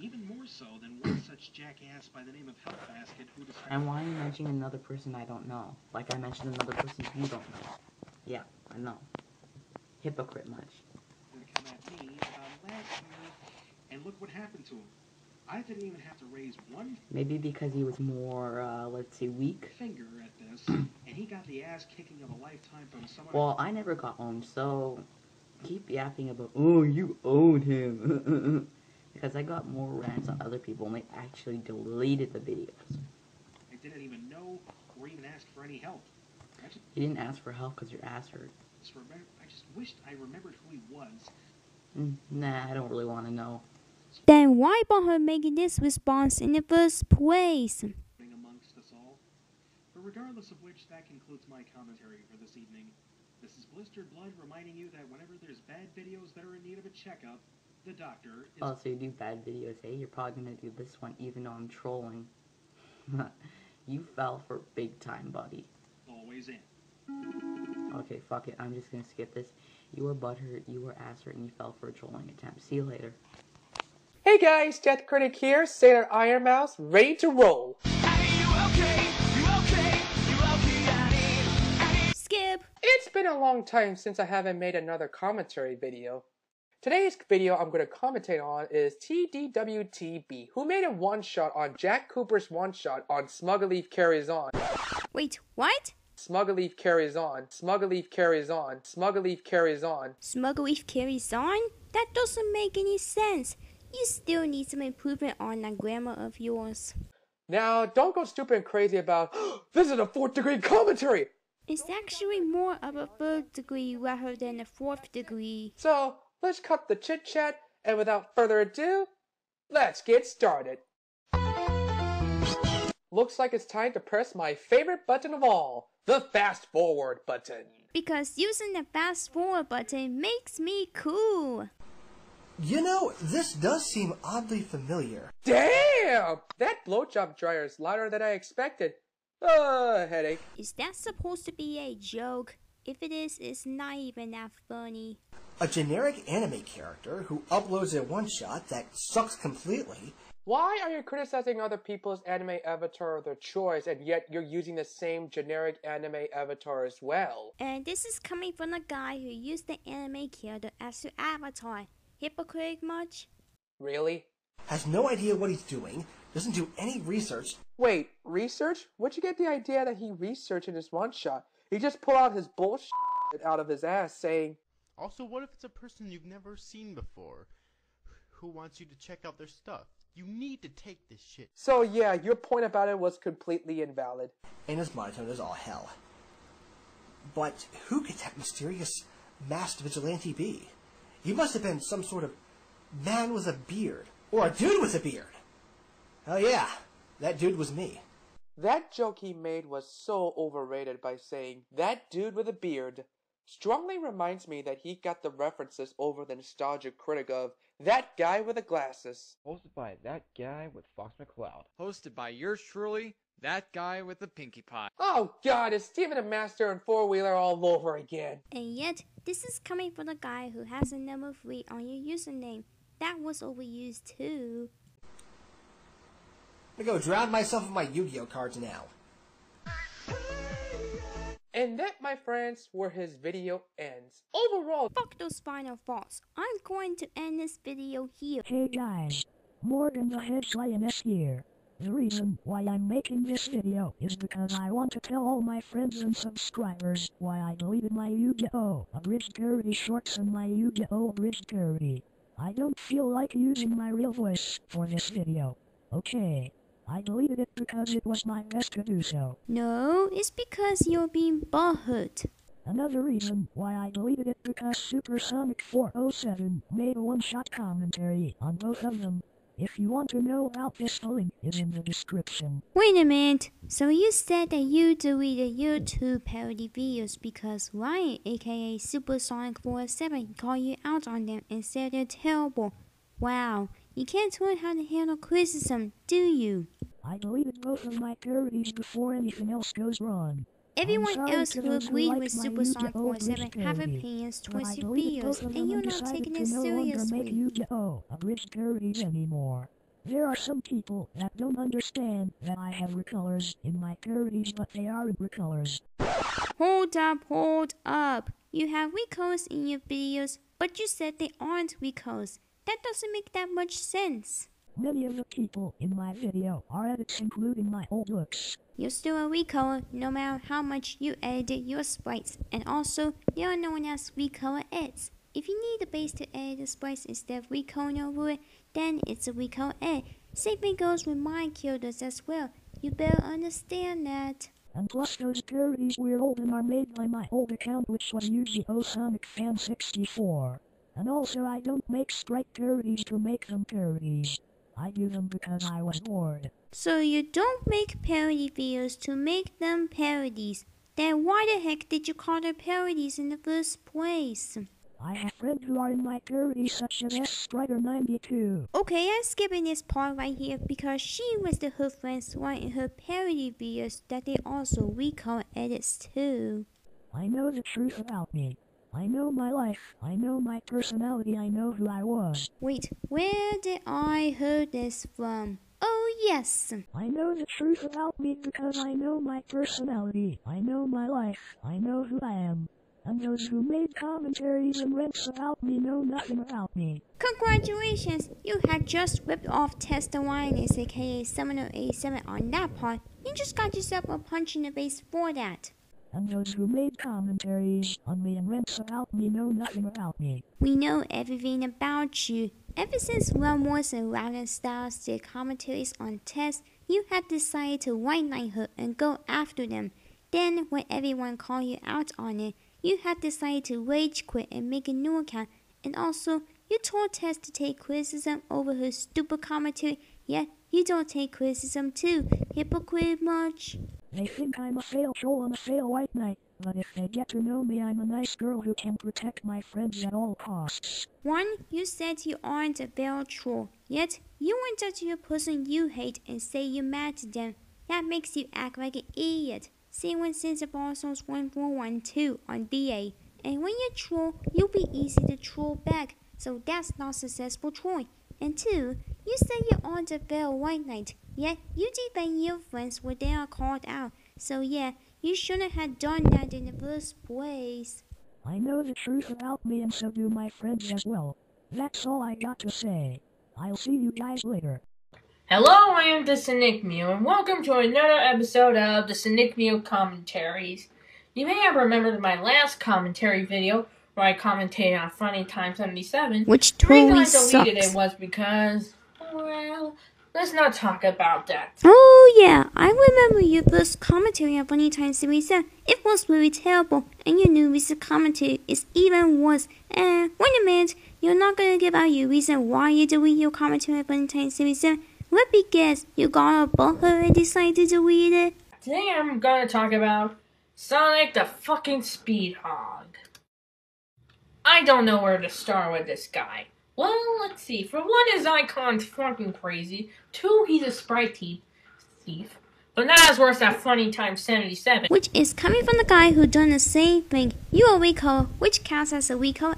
Even more so than one such jackass by the name of Help Basket who decided... And why are you mentioning another person I don't know? Like I mentioned another person you don't know. Yeah, I know. Hypocrite much. ...come at me about last year, and look what happened to him. I didn't even have to raise one... Maybe because he was more, let's see, weak? ...finger at this, and he got the ass-kicking of a lifetime from someone... Well, I never got owned, so... Keep yapping about, oh, you owned him. Because I got more rants on other people and they actually deleted the videos. I didn't even know or even ask for any help. You didn't ask for help because your ass hurt. I just wished I remembered who he was. Nah, I don't really want to know. Then why bother making this response in the first place? Amongst us all. But regardless of which, that concludes my commentary for this evening. This is Blistered Blood reminding you that whenever there's bad videos that are in need of a checkup, the doctor is... Oh, so you do bad videos, hey? You're probably gonna do this one even though I'm trolling. You fell for big time, buddy. always in. Okay, fuck it. I'm just gonna skip this. You were Butthurt, you were Asshurt, and you fell for a trolling attempt. See you later. Hey guys, Death Critic here, Sailor Iron Mouse, ready to roll. Skip! It's been a long time since I haven't made another commentary video. Today's video I'm going to commentate on is TDWTB, who made a one-shot on Jack Cooper's one-shot on Smuggleleaf Carries On. Wait, what? Smuggleleaf Carries On, Smuggleleaf Carries On, Smuggleleaf Carries On. Smuggleleaf Carries On? That doesn't make any sense. You still need some improvement on that grammar of yours. Now, don't go stupid and crazy about, this is a 4th degree commentary! It's actually more of a 3rd degree rather than a 4th degree. So, let's cut the chit-chat, and without further ado, let's get started. Looks like it's time to press my favorite button of all, the fast forward button. Because using the fast forward button makes me cool. You know, this does seem oddly familiar. Damn! That blowjob dryer is louder than I expected. Headache. Is that supposed to be a joke? If it is, it's not even that funny. A generic anime character who uploads a one-shot that sucks completely. Why are you criticizing other people's anime avatar of their choice, and yet you're using the same generic anime avatar as well? And this is coming from the guy who used the anime character as their avatar. Hypocrite much? Really? Has no idea what he's doing, doesn't do any research. Wait, research? Where'd you get the idea that he researched in his one-shot? He just pulled out his bullshit out of his ass saying... Also, what if it's a person you've never seen before, who wants you to check out their stuff? You need to take this shit. So yeah, your point about it was completely invalid. And his monotone is all hell. But who could that mysterious masked vigilante be? He must have been some sort of man with a beard. Or a dude with a beard. Oh yeah, that dude was me. That joke he made was so overrated by saying, that dude with a beard, strongly reminds me that he got the references over the nostalgic critic of that guy with the glasses. Hosted by that guy with Fox McCloud. Hosted by yours truly, that guy with the pinkie pie. Oh god, it's Steven the Master and Four Wheeler all over again. And yet, this is coming from the guy who has a number 3 on your username. That was overused too. I'm gonna go drown myself in my Yu-Gi-Oh cards now. And that, my friends, where his video ends. Overall, fuck those final thoughts. I'm going to end this video here. Hey guys, Morgan the Head Lioness here. The reason why I'm making this video is because I want to tell all my friends and subscribers why I deleted my Yu-Gi-Oh! Abridged Parody shorts and my Yu-Gi-Oh! Abridged Parody. I don't feel like using my real voice for this video. Okay. I deleted it because it was my best to do so. No, it's because you're being butthurt. Another reason why I deleted it because Supersonic 407 made a one-shot commentary on both of them. If you want to know about this, the link is in the description. Wait a minute. So you said that you deleted YouTube parody videos because Ryan, aka Supersonic 407, called you out on them and said they're terrible. Wow, you can't learn how to handle criticism, do you? I deleted both of my parodies before anything else goes wrong. Everyone else who agreed with Supersonic 407 have opinions towards your videos, and you're not taking it seriously. Yu-Gi-Oh! Abridged parodies anymore. There are some people that don't understand that I have recolors in my parodies, but they aren't recolors. Hold up. You have recolors in your videos, but you said they aren't recolors. That doesn't make that much sense. Many of the people in my video are edits, including my old looks. You're still a recolor no matter how much you edited your sprites, and also they are known as recolor edits. If you need a base to edit the sprites instead of recoloring over it, then it's a recolor edit. Same thing goes with my characters as well. You better understand that. And plus those parodies were old and are made by my old account, which was Yu-Gi-Oh! Sonic Fan 64. And also I don't make straight parodies to make them parodies. I do them because I was bored. So you don't make parody videos to make them parodies. Then why the heck did you call them parodies in the first place? I have friends who are in my parodies such as S-Strider92. Okay, I'm skipping this part right here because she was the her friends who are in her parody videos that they also recall edits too. I know the truth about me. I know my life. I know my personality. I know who I was. Wait, where did I hear this from? Oh yes! I know the truth about me because I know my personality. I know my life. I know who I am. And those who made commentaries and rants about me know nothing about me. Congratulations! You had just ripped off Testa Wireless, aka 7087 on that part. You just got yourself a punch in the face for that. And those who made commentaries on me and rants about me know nothing about me. We know everything about you. Ever since Rumors and Routing Styles did commentaries on Test, you had decided to Whiteknight her and go after them. Then, when everyone called you out on it, you had decided to rage quit and make a new account. And also, you told Tess to take criticism over her stupid commentary, yet you don't take criticism too. Hypocrite much? They think I'm a fail troll and a fail white knight, but if they get to know me, I'm a nice girl who can protect my friends at all costs. One, you said you aren't a fail troll, yet you went up to a person you hate and say you're mad to them. That makes you act like an idiot. Same with Sense of Balls 1412 on DA. And when you troll, you'll be easy to troll back, so that's not successful trolling. And two, you said you aren't a fair white knight, yet you defend your friends when they are called out. So yeah, you shouldn't have done that in the first place. I know the truth about me and so do my friends as well. That's all I got to say. I'll see you guys later. Hello, I am TheSonicMew, and welcome to another episode of TheSonicMew Commentaries. You may have remembered my last commentary video, where I commentated on Funny Time 77. Which The reason totally I deleted sucks. it was because, well, let's not talk about that. Oh yeah, I remember your first commentary on Funny Time 77. It was really terrible, and your new recent commentary is even worse. And wait a minute, you're not gonna give out your reason why you deleted your commentary on Funny Time 77? Let me guess, you got a butthurt and decided to delete it? Today I'm gonna talk about Sonic the fucking Speed Hog. I don't know where to start with this guy. Well, let's see. For one, his icon's fucking crazy. Two, he's a sprite thief. But not as worse as Funny Time 77. Which is coming from the guy who done the same thing. You're a recall, which counts as a recall.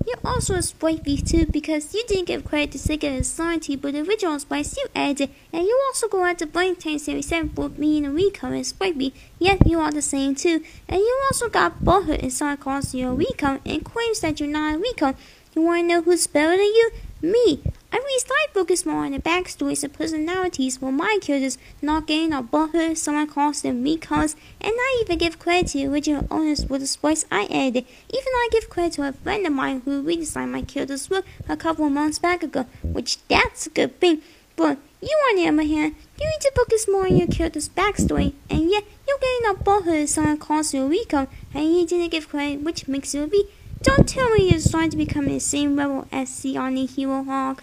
You're also a sprite thief too because you didn't give credit to Sega and Sonic, but the original sprites you added. And you also go out to Funny Time 77 for being a recall and sprite thief. Yet you are the same too. And you also got Butthurt and Sonic calls you a recall and claims that you're not a recall. You wanna know who's better than you? Me. At least I focus more on the backstories and personalities for my characters, not getting a Butthurt, someone calls them recalls, and I even give credit to the original owners for the sprites I added. Even I give credit to a friend of mine who redesigned my character's look a couple of months back ago, which that's a good thing. But you on the other hand, you need to focus more on your character's backstory, and yet you're getting a Butthurt, someone calls you a recall, and you didn't give credit, which makes you a V. Don't tell me you're trying to become the same level as the Oni Hero Hawk.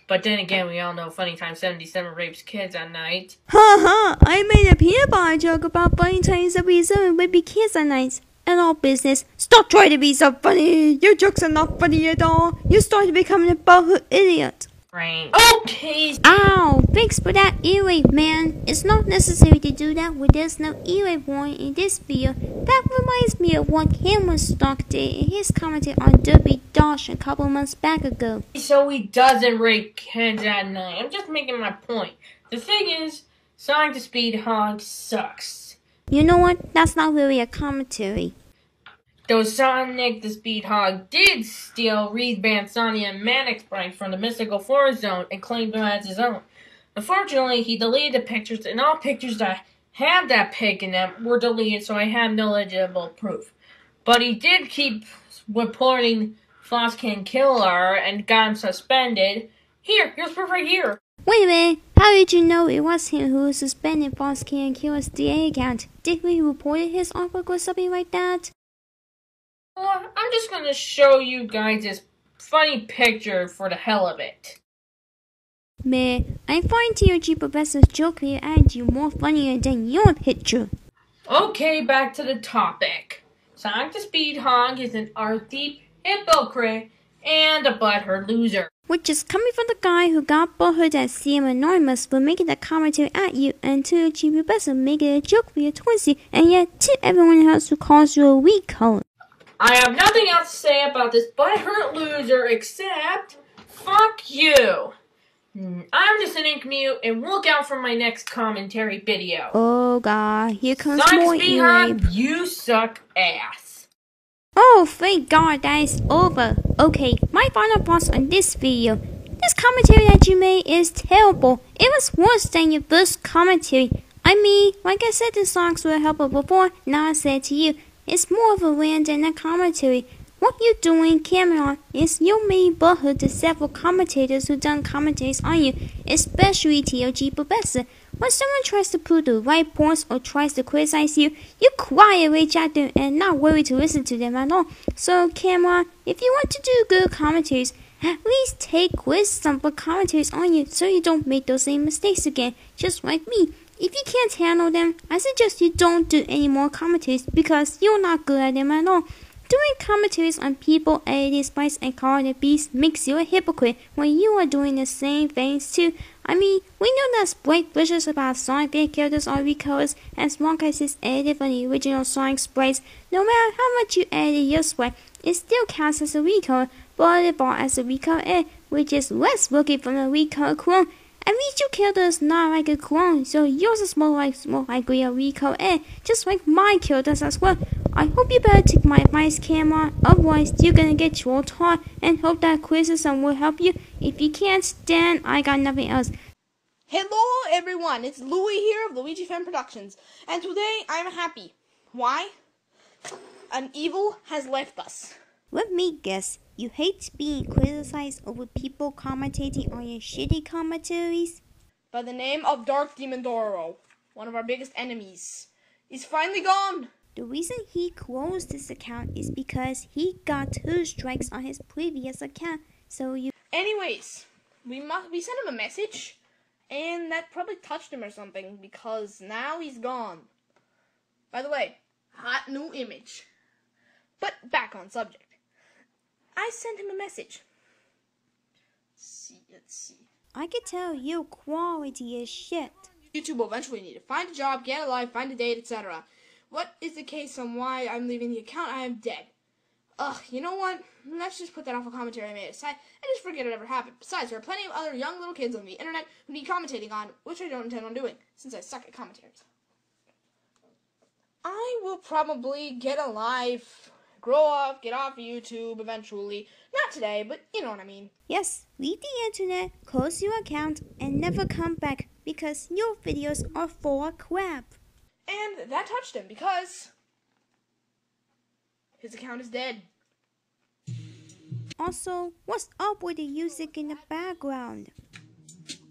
But then again, we all know Funny Time 77 rapes kids at night. Ha! I made a peanut butter joke about Funny Time 77 raping kids at night. And all business. Stop trying to be so funny. Your jokes are not funny at all. You started becoming a butthurt idiot. Right. Okay. Ow! Thanks for that earwig, man. It's not necessary to do that when there's no earwig warning in this video. That reminds me of what Cameron Stock did in his commentary on Derby Dosh a couple months back ago. So he doesn't rape kids at night. I'm just making my point. The thing is, Sonic the Speed Hog sucks. You know what? That's not really a commentary. Though Sonic the Speed Hog did steal Reed Band Sonic and Manic sprites from the Mystical Forest Zone and claimed them as his own. Unfortunately, he deleted the pictures, and all pictures that had that pig in them were deleted, so I have no legible proof. But he did keep reporting Foxtrot Killer and got him suspended. Here's proof right here. Wait a minute, how did you know it was him who was suspended Foxtrot Killer's DA account? Did we report his artwork or something like that? Well, I'm just gonna show you guys this funny picture for the hell of it. Man, I find TOG Professor's joke here and you more funnier than your picture. Okay, back to the topic. Sonic the Speedhog is an earthy, hypocrite, and a butthurt loser. Which is coming from the guy who got butthurt at CM Anonymous for making a commentary at you and to TOG Professor making a joke for your twisty, and yet to everyone else who calls you a weak cone. I have nothing else to say about this butthurt loser except, fuck you. I'm TheSonicMew, and look out for my next commentary video. Oh god, here comes Sonic more Speedhog, you suck ass. Oh, thank god that is over. Okay, my final thoughts on this video. This commentary that you made is terrible. It was worse than your first commentary. I mean, like I said the songs were helpful before, now I said to you, it's more of a rant than a commentary. What you're doing, Cameron, is you made butthurt to several commentators who done commentaries on you, especially TOG Professor. When someone tries to prove the right points or tries to criticize you, you quiet rage at them and not worry to listen to them at all. So, Cameron, if you want to do good commentaries, at least take criticism for commentaries on you so you don't make those same mistakes again, just like me. If you can't handle them, I suggest you don't do any more commentaries because you're not good at them at all. Doing commentaries on people, editing Spice, and calling it beast makes you a hypocrite when you are doing the same things too. I mean, we know that Sprite wishes about Sonic fan characters are recolors as long as it's edited from the original Sonic sprites. No matter how much you edit your sprite, it still counts as a recolor, but it bought as a recolor edit, which is less looking from a recolor clone. At least your character is not like a clone, so yours is more likely a recolor edit, just like my characters as well. I hope you better take my advice, Cameron, otherwise you're gonna get trolled hard, and hope that criticism will help you. If you can't, then I got nothing else. Hello everyone, it's Louie here of Luigi Fan Productions, and today I'm happy. Why? An evil has left us. Let me guess, you hate being criticized over people commentating on your shitty commentaries? By the name of DarkDemonDorro, one of our biggest enemies. He's finally gone! The reason he closed this account is because he got 2 strikes on his previous account, so you... Anyways, we sent him a message, and that probably touched him or something, because now he's gone. By the way, hot new image. But back on subject. I sent him a message. Let's see. I could tell your quality is shit. YouTube will eventually need to find a job, get a life, find a date, etc. What is the case on why I'm leaving the account? I am dead. Ugh, you know what? Let's just put that awful commentary I made aside and just forget it ever happened. Besides, there are plenty of other young little kids on the internet who need commentating on, which I don't intend on doing, since I suck at commentaries. I will probably get a life, grow up, get off YouTube eventually. Not today, but you know what I mean. Yes, leave the internet, close your account, and never come back because your videos are full of crap. And that touched him because his account is dead. Also, what's up with the music in the background?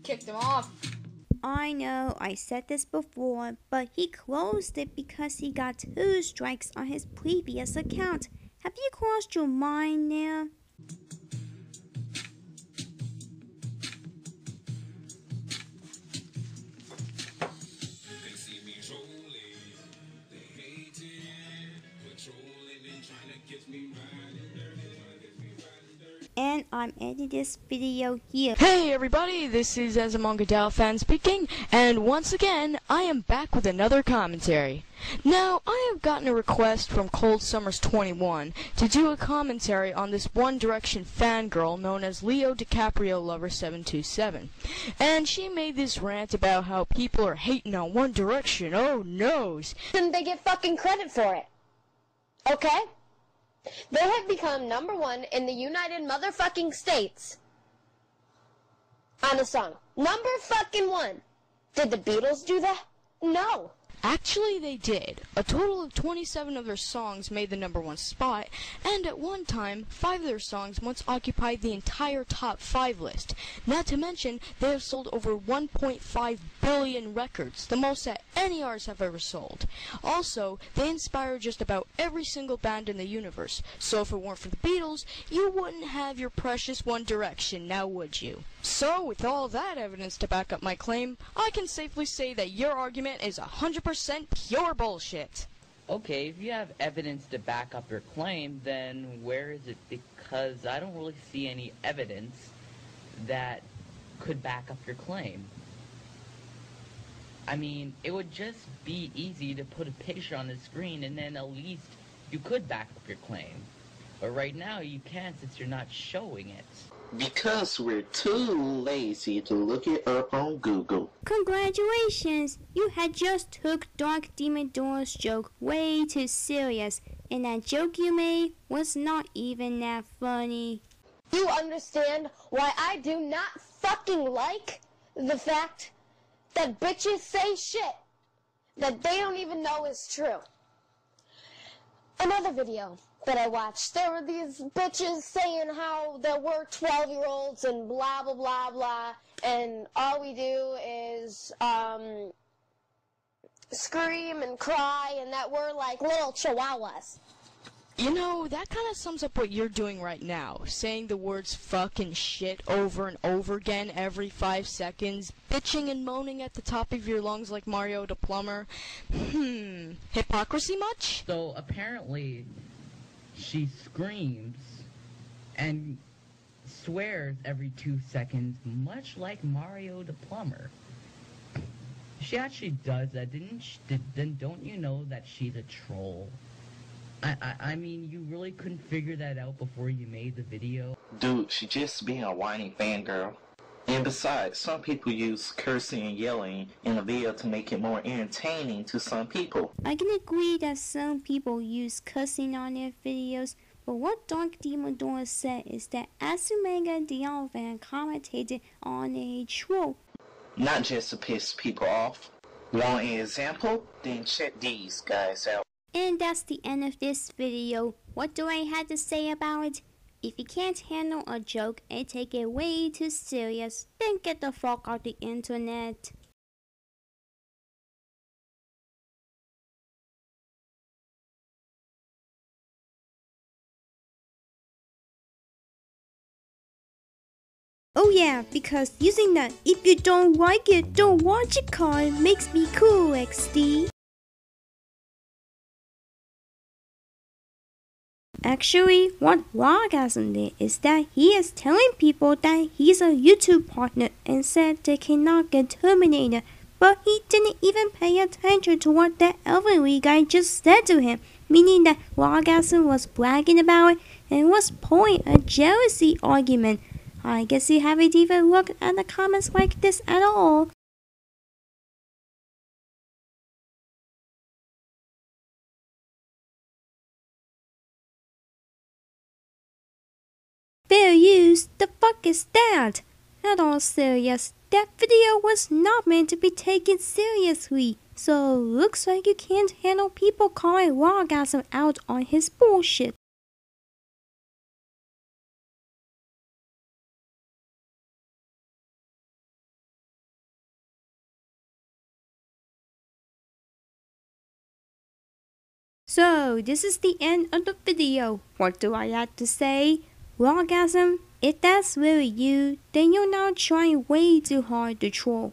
Kicked him off. I know, I said this before, but he closed it because he got 2 strikes on his previous account. Have you crossed your mind now? And I'm editing this video here. Hey everybody, this is Azamon Gadal fan speaking, and once again, I am back with another commentary. Now, I have gotten a request from Cold Summers 21 to do a commentary on this One Direction fangirl known as Leo DiCaprio Lover 727. And she made this rant about how people are hating on One Direction, oh noes. And they get fucking credit for it. Okay? They have become #1 in the United Motherfucking States on a song. #1. Did the Beatles do that? No. Actually, they did. A total of 27 of their songs made the #1 spot, and at one time, 5 of their songs once occupied the entire top 5 list. Not to mention, they have sold over 1.5 billion records, the most that any artists have ever sold. Also, they inspire just about every single band in the universe. So if it weren't for the Beatles, you wouldn't have your precious One Direction, now would you? So, with all that evidence to back up my claim, I can safely say that your argument is 100% pure bullshit. Okay, if you have evidence to back up your claim, then where is it? Because I don't really see any evidence that could back up your claim. I mean, it would just be easy to put a picture on the screen and then at least you could back up your claim. But right now you can't since you're not showing it. Because we're too lazy to look it up on Google. Congratulations! You had just took DarkDemonDorro's joke way too serious, and that joke you made was not even that funny. You understand why I do not fucking like the fact that bitches say shit that they don't even know is true. Another video that I watched, there were these bitches saying how there were 12-year-olds and blah, blah, blah, blah, and all we do is, scream and cry, and that we're like little chihuahuas. You know, that kind of sums up what you're doing right now, saying the words fuck and shit over and over again every 5 seconds, bitching and moaning at the top of your lungs like Mario the Plumber. Hypocrisy much? So apparently she screams and swears every 2 seconds, much like Mario the Plumber. She actually does that, then don't you know that she's a troll? I mean, you really couldn't figure that out before you made the video? Dude, she just being a whiny fangirl. And besides, some people use cursing and yelling in a video to make it more entertaining to some people. I can agree that some people use cussing on their videos, but what DarkDemonDorro said is that Azumanga Daiovan commentated on a troll. Not just to piss people off. Want an example? Then check these guys out. And that's the end of this video. What do I have to say about it? If you can't handle a joke and take it way too serious, then get the fuck off the internet. Oh yeah, because using that if you don't like it, don't watch it card makes me cool, XD. Actually, what Rawgasm did is that he is telling people that he's a YouTube partner and said they cannot get terminated, but he didn't even pay attention to what that elderly guy just said to him, meaning that Rawgasm was bragging about it and was pulling a jealousy argument. I guess you haven't even looked at the comments like this at all. Fair use? The fuck is that? At all serious, that video was not meant to be taken seriously. So looks like you can't handle people calling Rawgasm out on his bullshit. So this is the end of the video. What do I have to say? Rawgasm, if that's really you, then you're now trying way too hard to troll.